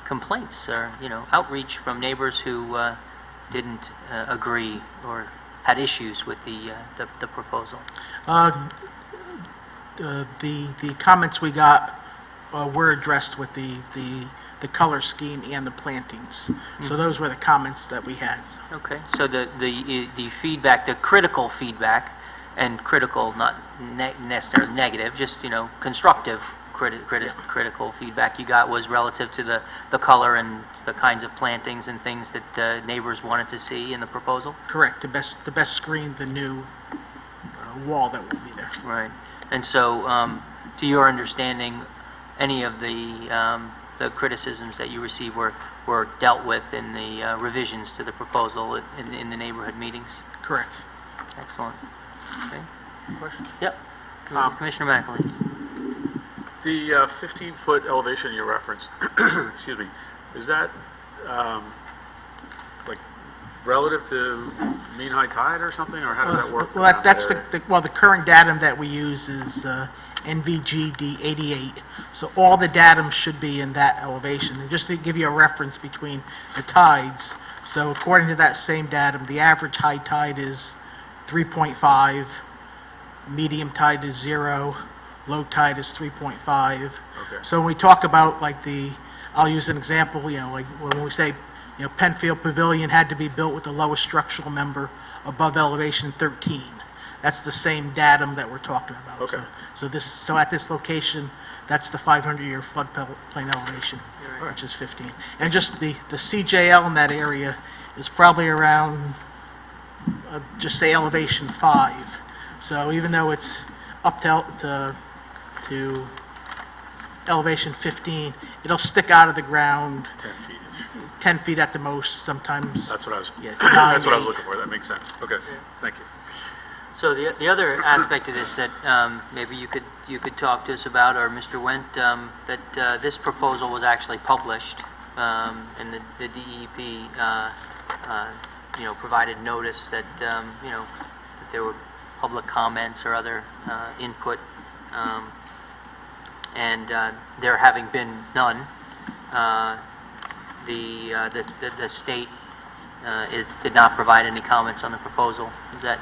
complaints or, outreach from neighbors who didn't agree or had issues with the proposal? The comments we got were addressed with the color scheme and the plantings. So those were the comments that we had. Okay, so the feedback, the critical feedback, and critical, not necessarily negative, just, constructive critical feedback you got was relative to the color and the kinds of plantings and things that neighbors wanted to see in the proposal? Correct. The best screen, the new wall that will be there. Right. And so, to your understanding, any of the criticisms that you received were dealt with in the revisions to the proposal in the neighborhood meetings? Correct. Excellent. Okay. Question? Yep. Commissioner McAleese. The 15-foot elevation you referenced, excuse me, is that like relative to mean high tide or something, or how does that work? Well, that's the current datum that we use is NVGD 88. So all the datum should be in that elevation. And just to give you a reference between the tides, so according to that same datum, the average high tide is 3.5, medium tide is 0, low tide is 3.5. Okay. So when we talk about I'll use an example, like when we say, Penfield Pavilion had to be built with the lowest structural member above elevation 13. That's the same datum that we're talking about. Okay. So at this location, that's the 500-year floodplain elevation, which is 15. And just the CJL in that area is probably around, just say elevation 5. So even though it's up to elevation 15, it'll stick out of the ground 10 feet. 10 feet at the most, sometimes. That's what I was. Yeah, That's what I was 9, looking for. That makes sense. Okay. Thank you. So the other aspect of this that maybe you could talk to us about, or Mr. Wendt, that this proposal was actually published, and the DEP provided notice that that there were public comments or other input, and there having been none, the state did not provide any comments on the proposal. Does that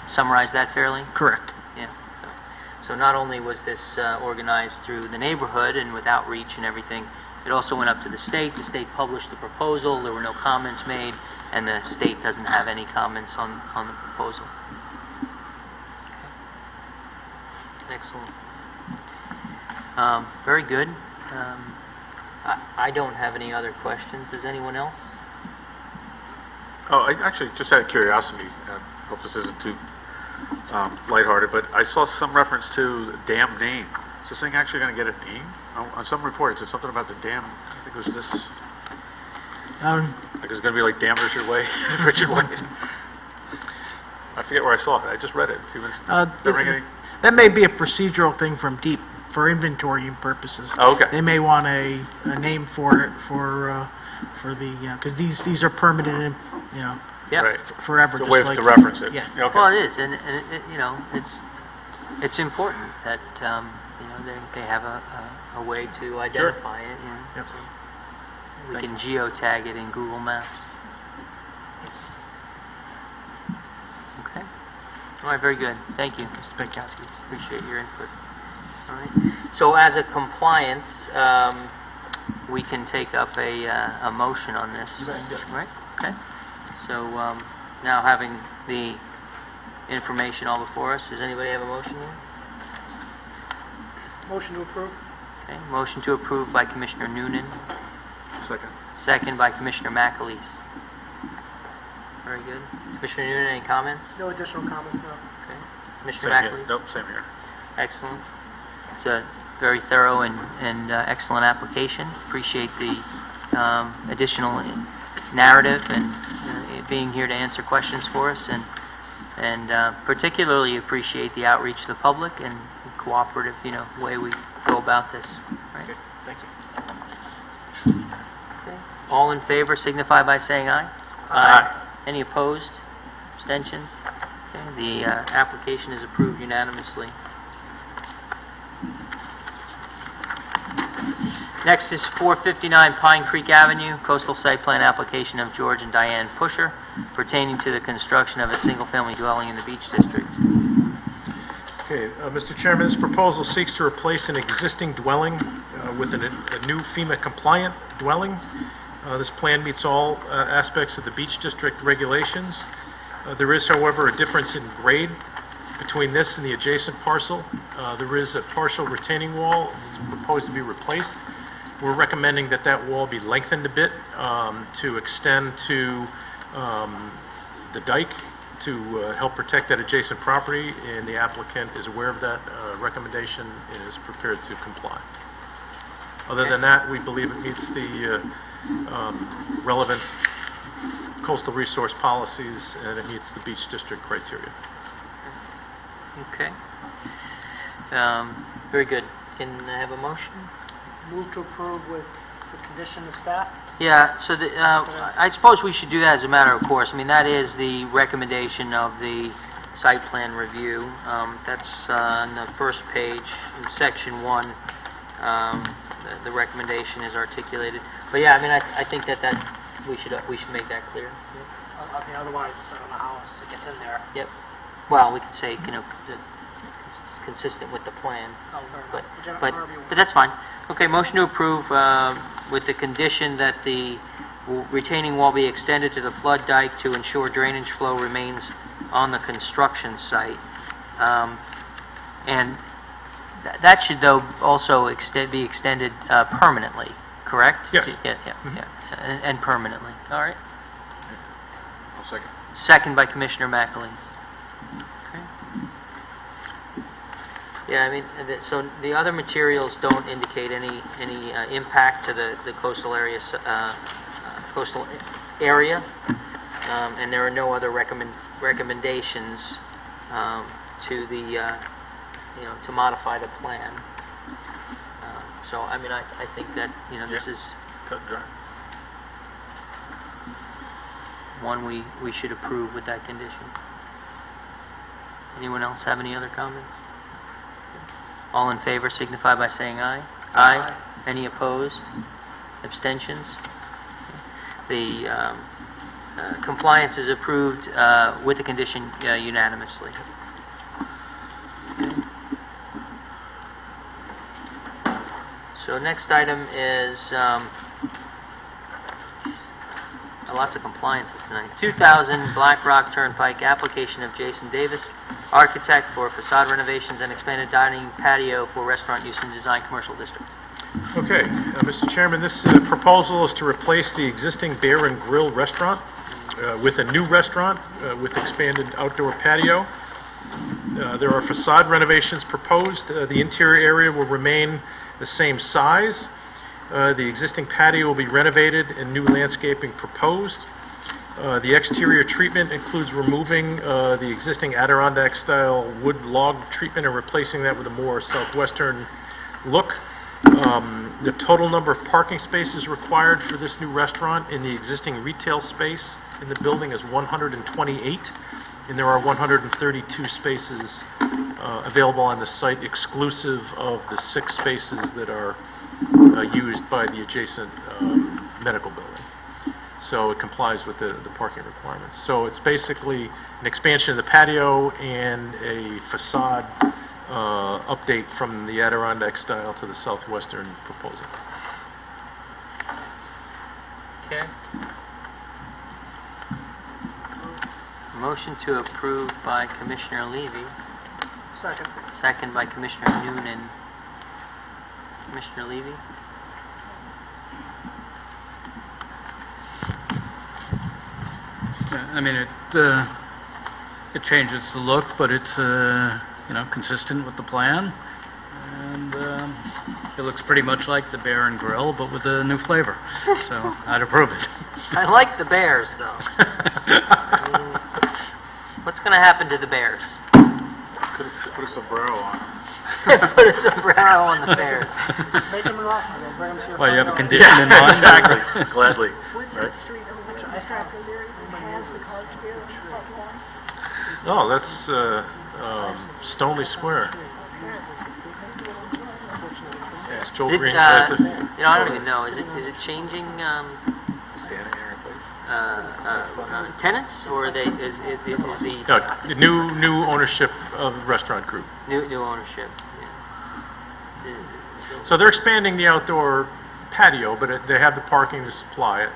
summarize that fairly? Correct. Yeah. So not only was this organized through the neighborhood and with outreach and everything, it also went up to the state. The state published the proposal. There were no comments made, and the state doesn't have any comments on the proposal. Okay. Excellent. Very good. I don't have any other questions. Does anyone else? Oh, I actually just out of curiosity, hope this isn't too lighthearted, but I saw some reference to the dam name. Is this thing actually going to get a name? On some reports, it's something about the dam. I think it was this. Like it's going to be like Dam Richard Way, Richard Way. I forget where I saw it. I just read it a few minutes ago. Does that ring any? That may be a procedural thing from DEEP for inventory purposes. Oh, okay. They may want a name for it for the, because these are permanent, Yep. Right. forever. The just way like- to reference it. Yeah. Okay. Well, it is, and it's important that, they have a way to identify it, Yep. so we can geotag it in Google Maps. Okay. All right, very good. Thank you, Mr. Pinkowski. Appreciate your input. All right. So as a compliance, we can take up a motion on this. Right? Okay. So now having the information all before us, does anybody have a motion here? Motion to approve? Okay. Motion to approve by Commissioner Noonan, Second. second by Commissioner McAleese. Very good. Commissioner Noonan, any comments? No additional comments, no. Okay. Commissioner Same here. McAleese? Nope, same here. Excellent. It's a very thorough and excellent application. Appreciate the additional narrative and being here to answer questions for us, and particularly appreciate the outreach to the public and cooperative, way we go about this. Right? Okay, thank you. Okay. All in favor signify by saying aye. Aye. Any opposed? Abstentions? Okay. The application is approved unanimously. Next is 459 Pine Creek Avenue, coastal site plan application of George and Diane Pusher pertaining to the construction of a single-family dwelling in the Beach District. Okay, Mr. Chairman, this proposal seeks to replace an existing dwelling with a new FEMA-compliant dwelling. This plan meets all aspects of the Beach District regulations. There is, however, a difference in grade between this and the adjacent parcel. There is a partial retaining wall that's proposed to be replaced. We're recommending that that wall be lengthened a bit to extend to the dike to help protect that adjacent property, and the applicant is aware of that recommendation and is prepared to comply. Other than that, we believe it meets the relevant coastal resource policies, and it meets the Beach District criteria. Okay. Very good. Can I have a motion? Move to approve with the condition of staff? Yeah, so I suppose we should do that as a matter of course. I mean, that is the recommendation of the site plan review. That's on the first page in section 1. The recommendation is articulated. But yeah, I mean, I think that we should make that clear. I mean, otherwise, I don't know how else it gets in there. Yep. Well, we could say, consistent with the plan. Oh, fair enough. But, Whichever- but, however you want. but that's fine. Okay, motion to approve with the condition that the retaining wall be extended to the flood dike to ensure drainage flow remains on the construction site. And that should, though, also be extended permanently, correct? Yes. Yeah, and permanently. All right. I'll second. Second by Commissioner McAleese. Okay. Yeah, I mean, so the other materials don't indicate any impact to the coastal area, and there are no other recommendations to the to modify the plan. So I mean, I think that this is Cut and dry. one we should approve with that condition. Anyone else have any other comments? All in favor signify by saying aye. Aye. Any opposed? Abstentions? The compliance is approved with the condition unanimously. So next item is lots of compliances tonight. 2000 Black Rock Turnpike, application of Jason Davis, architect, for facade renovations and expanded dining patio for restaurant use in design commercial district. Okay, Mr. Chairman, this proposal is to replace the existing Bear and Grill restaurant with a new restaurant with expanded outdoor patio. There are facade renovations proposed. The interior area will remain the same size. The existing patio will be renovated and new landscaping proposed. The exterior treatment includes removing the existing Adirondack-style wood log treatment and replacing that with a more southwestern look. The total number of parking spaces required for this new restaurant in the existing retail space in the building is 128, and there are 132 spaces available on the site exclusive of the 6 spaces that are used by the adjacent medical building. So it complies with the parking requirements. So it's basically an expansion of the patio and a facade update from the Adirondack style to the southwestern proposal. Okay. Motion to approve by Commissioner Levy. Second. Second by Commissioner Noonan. Commissioner Levy? I mean, it changes the look, but it's, consistent with the plan. And it looks pretty much like the Bear and Grill, but with a new flavor. So I'd approve it. I like the Bears, though. What's going to happen to the Bears? Put a sombrero on. Put a sombrero on the Bears. Make them an offer, then bring them to your. Well, you have a condition in mind? Exactly, gladly. What's Right. the street over which restaurant there has the college beer on the front lawn? Oh, that's Stoneleigh Square. Yeah, it's Joel Is it, Green. Right at the- I don't even know. Is it changing Standing there, please. tenants, or is the No, new ownership of the restaurant group. new ownership? Yeah. So they're expanding the outdoor patio, but they have the parking to supply it,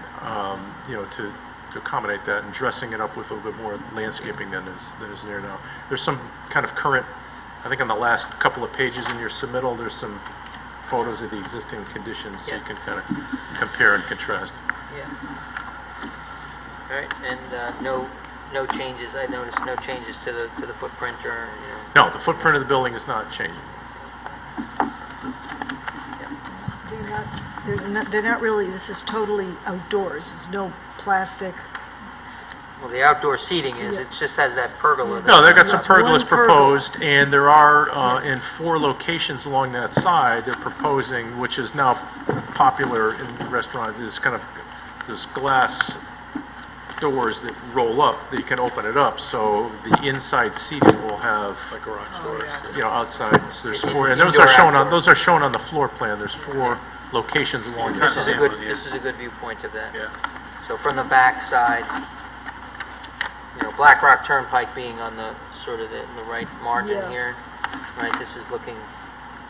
to accommodate that, and dressing it up with a little bit more landscaping than is there now. There's some kind of current, I think on the last couple of pages in your submittal, there's some photos of the existing conditions, so you Yeah. can kind of compare and contrast. Yeah. All right, and no changes. I noticed no changes to the footprint or No, the footprint of the building is not changing. They're not really, this is totally outdoors, there's no plastic. Well, the outdoor seating is. Yeah. It just has that pergola. No, they've got some Yes, pergolas one pergola. proposed, and there are, in 4 locations along that side, they're proposing, which is now popular in the restaurant, is kind of this glass doors that roll up, that you can open it up, so the inside seating will have, Like garage doors. outside, there's 4, and Indoor, outdoor. those are shown on the floor plan, there's 4 locations along the This is a side. good. This is a good viewpoint of that. Yeah. So from the back side, Black Rock Turnpike being on the sort of the right margin Yeah. here, right? This is looking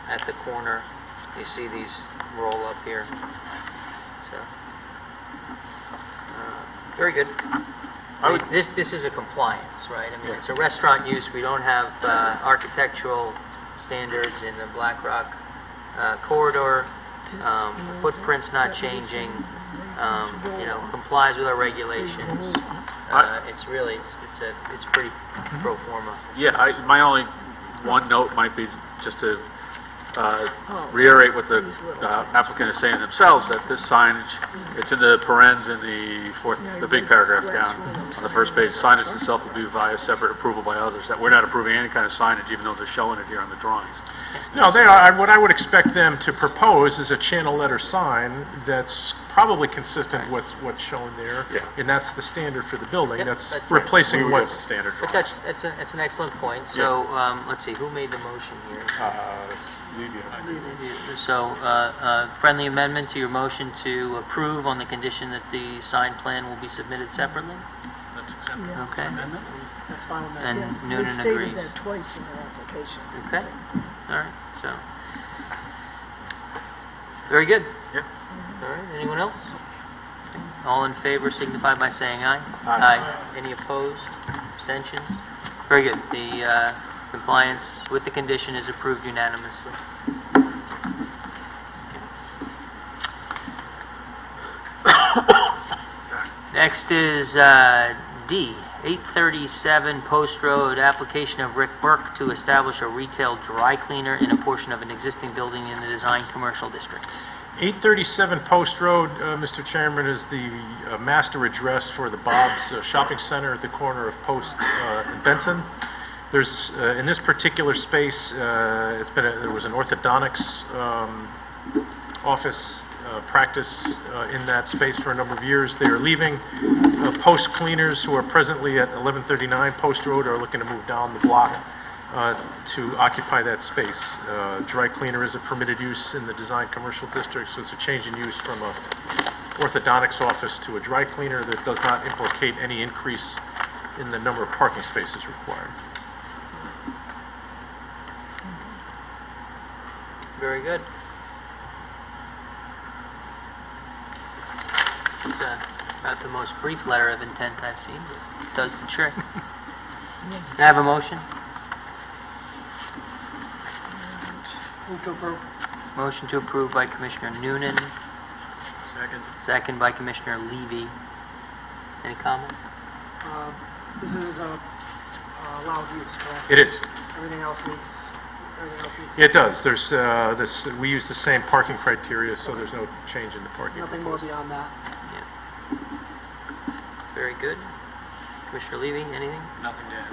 at the corner. You see these roll up here. So very good. This is a compliance, right? I mean, it's a restaurant use. We don't have architectural standards in the Black Rock corridor. The footprint's not changing. Complies with our regulations. It's really, it's pretty pro forma. Yeah, my only one note might be just to reiterate what the applicant is saying themselves, that this signage, it's in the parens in the big paragraph down on the first page, signage itself will be via separate approval by others, that we're not approving any kind of signage, even though they're showing it here on the drawings. No, they are. What I would expect them to propose is a channel letter sign that's probably consistent with what's shown there. Yeah. And that's the standard for the building. Yep, That's that's right. replacing We what's would have the standard But drawings. that's an excellent point. So let's see, who made the motion here? Levy and I did. So friendly amendment to your motion to approve on the condition that the signed plan will be submitted separately. That's acceptable. Yeah. Okay. Amendment? That's fine with me. And Yeah, Noonan they agrees. stated that twice in their application. Okay. All right. So very good. Yeah. All right. Anyone else? Okay. All in favor signify by saying aye. Aye. Any opposed? Abstentions? Very good. The compliance with the condition is approved unanimously. Next is D, 837 Post Road, application of Rick Burke to establish a retail dry cleaner in a portion of an existing building in the design commercial district. 837 Post Road, Mr. Chairman, is the master address for the Bob's Shopping Center at the corner of Post and Benson. There's, in this particular space, there was an orthodontics office practice in that space for a number of years. They are leaving. Post cleaners who are presently at 1139 Post Road are looking to move down the block to occupy that space. Dry cleaner is a permitted use in the design commercial district, so it's a change in use from a orthodontics office to a dry cleaner that does not implicate any increase in the number of parking spaces required. Very good. It's about the most brief letter of intent I've seen, but it does the trick. Can I have a motion? Move to approve. Motion to approve by Commissioner Noonan, Second. second by Commissioner Levy. Any comment? This is allowed use, correct? It is. Everything else meets. It does. There's we use the same parking criteria, so there's no change in the parking. Nothing more beyond that. Yeah. Very good. Commissioner Levy, anything? Nothing to add.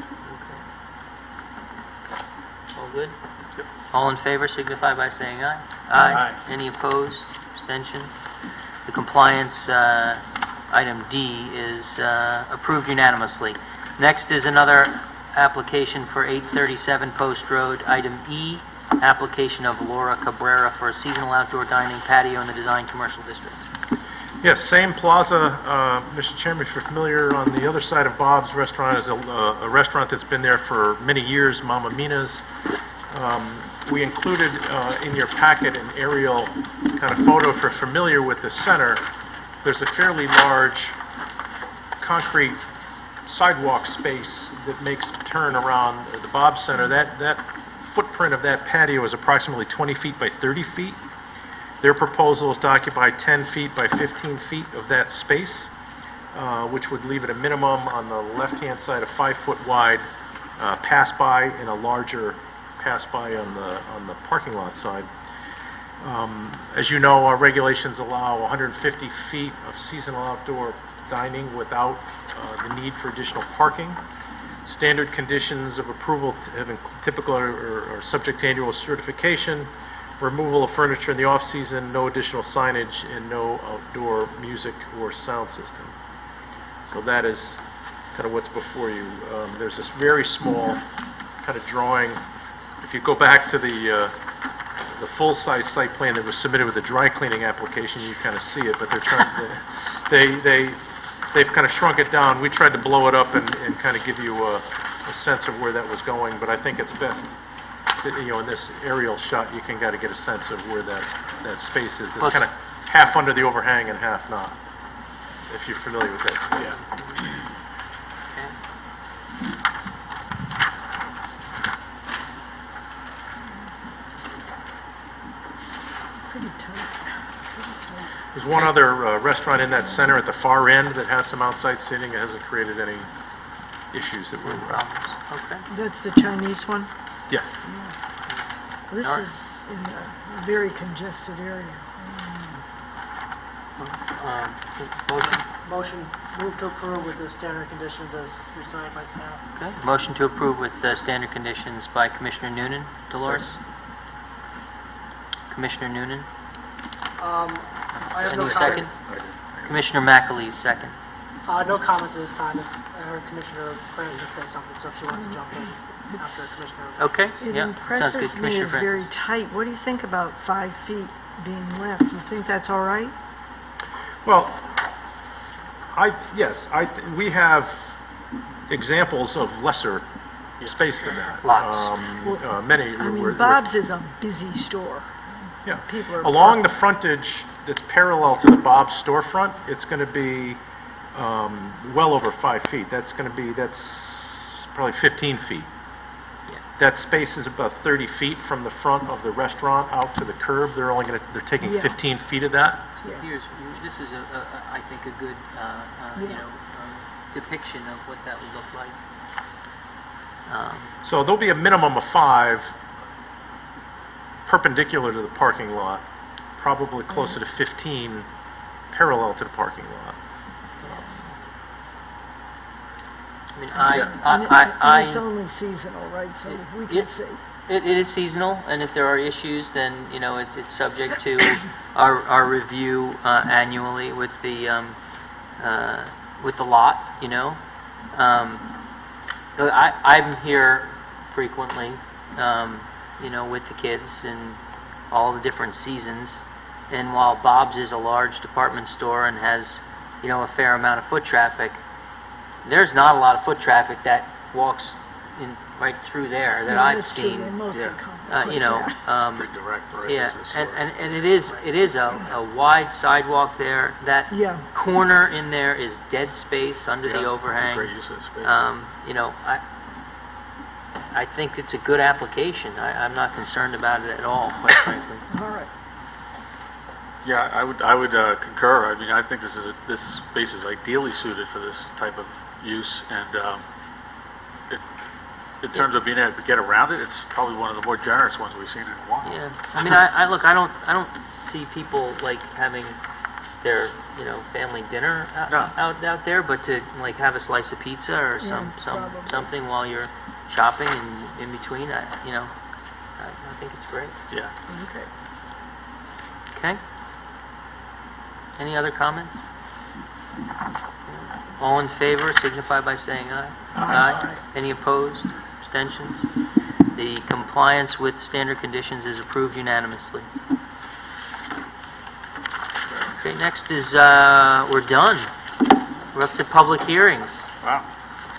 Okay. All good? Yep. All in favor signify by saying aye. Aye. Any opposed? Abstentions? The compliance, item D, is approved unanimously. Next is another application for 837 Post Road. Item E, application of Laura Cabrera for a seasonal outdoor dining patio in the design commercial district. Yes, same plaza, Mr. Chairman, if you're familiar, on the other side of Bob's Restaurant is a restaurant that's been there for many years, Mama Mina's. We included in your packet an aerial kind of photo. If you're familiar with the center, there's a fairly large concrete sidewalk space that makes the turn around the Bob's Center. That footprint of that patio is approximately 20 feet by 30 feet. Their proposal is to occupy 10 feet by 15 feet of that space, which would leave it a minimum on the left-hand side a 5-foot wide pass-by and a larger pass-by on the parking lot side. As you know, our regulations allow 150 feet of seasonal outdoor dining without the need for additional parking. Standard conditions of approval have typical or subject to annual certification, removal of furniture in the off-season, no additional signage, and no outdoor music or sound system. So that is kind of what's before you. There's this very small kind of drawing. If you go back to the full-size site plan that was submitted with the dry cleaning application, you kind of see it, but they're trying they've kind of shrunk it down. We tried to blow it up and kind of give you a sense of where that was going, but I think it's best that, in this aerial shot, you can kind of get a sense of where that space is. It's kind of half under the overhang and half not, if you're familiar with that space. Okay. Pretty tight. There's one other restaurant in that center at the far end that has some outside seating. It hasn't created any issues that we're aware of. Okay. That's the Chinese one? Yes. This All right. is in a very congested area. Motion? Move to approve with the standard conditions as recited by staff. Okay. Motion to approve with standard conditions by Commissioner Noonan. Dolores? Commissioner Noonan? I have no Any comment. second? Commissioner McAleese, second. No comments at this time. I heard Commissioner Francis say something, so if she wants to jump in after Commissioner. Okay, It yeah, sounds good. impresses me Commissioner as very Francis. tight. What do you think about 5 feet being left? You think that's all right? Well, we have examples of lesser space than that. Lots. Many. I mean, were- Bob's is a busy store. Yeah. People are Along the frontage that's parallel to the Bob's storefront, it's going to be well over 5 feet. That's probably 15 feet. Yeah. That space is about 30 feet from the front of the restaurant out to the curb. They're taking Yeah. 15 feet of that. This is I think a good, depiction of what that would look like. So there'll be a minimum of 5 perpendicular to the parking lot, probably closer to 15 parallel to the parking lot. I mean, And it's only seasonal, right, so we can it- see. It is seasonal, and if there are issues, then, you know, it's subject to our review annually with the lot, you know. I'm here frequently, you know, with the kids and all the different seasons. And while Bob's is a large department store and has, you know, a fair amount of foot traffic, there's not a lot of foot traffic that walks in right through there that I've That's true, seen. they mostly Yeah. come You know, yeah. Pretty direct, right? yeah, It's a and, store. and it is a wide sidewalk there. That Yeah. corner in there is dead space under the Yeah, overhang. Great use of the space. You know, I think it's a good application. I'm not concerned about it at all, quite frankly. All right. Yeah, I would concur. I mean, I think this space is ideally suited for this type of use, and in terms of being able to get around it, it's probably one of the more generous ones we've seen in a while. Yeah, I mean, I look, I don't see people like having their, you know, family dinner No. out there, but to like have a slice of pizza or probably. something while you're shopping and in between, you know, I think it's great. Yeah. Okay. Okay. Any other comments? All in favor signify by saying aye. Aye. Any opposed? Abstentions? The compliance with standard conditions is approved unanimously. Okay, next is, we're done. We're up to public hearings, Wow.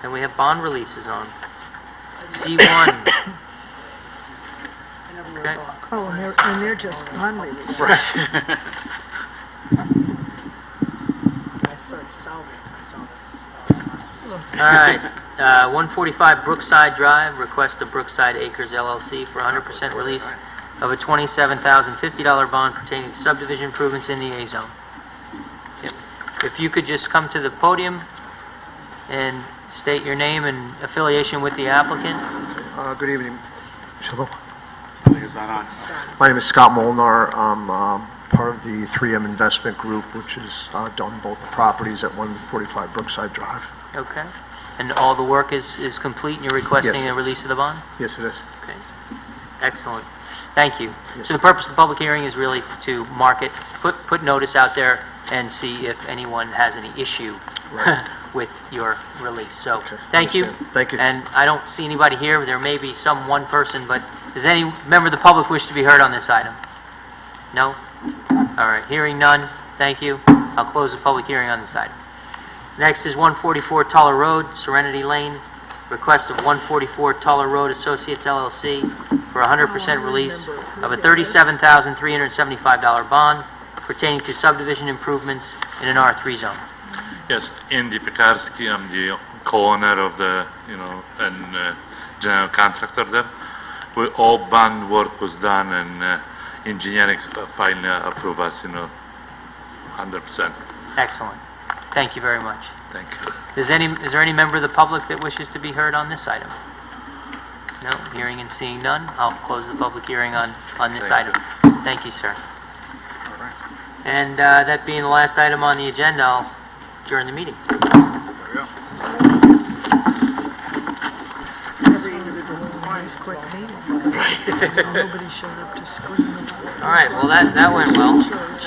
and we have bond releases on. C1. Okay. Oh, and they're just bond releases. Right. I started salving, I saw this. All right, 145 Brookside Drive, request of Brookside Acres LLC for 100% release of a $27,050 bond pertaining to subdivision improvements in the A zone. Yep. If you could just come to the podium and state your name and affiliation with the applicant. Good evening. Hello. I think it's not on. My name is Scott Molnar. I'm part of the 3M Investment Group, which has done both the properties at 145 Brookside Drive. Okay. And all the work is complete and you're requesting Yes. a release of the bond? Yes, it is. Okay. Excellent. Thank you. Yes. So the purpose of the public hearing is really to market, put notice out there and see if anyone has any issue Right. with your release. So, Okay, thank you. understand. Thank you. And I don't see anybody here. There may be one person, but does any member of the public wish to be heard on this item? No? All right. Hearing none. Thank you. I'll close the public hearing on this item. Next is 144 Tuller Road, Serenity Lane. Request of 144 Tuller Road Associates LLC for 100% release of a $37,375 bond pertaining to subdivision improvements in an R3 zone. Yes, Andy Pekarsky, I'm the co-owner of the, and general contractor there. All bond work was done and engineering finally approved us, 100%. Excellent. Thank you very much. Thank you. Is there any member of the public that wishes to be heard on this item? No, hearing and seeing none. I'll close the public hearing on this Thank item. Thank you, sir. All right. And that being the last item on the agenda, I'll adjourn the meeting. There we go. Nice quick meeting. Nobody showed up to scream about it. All right, well, that went well. Church.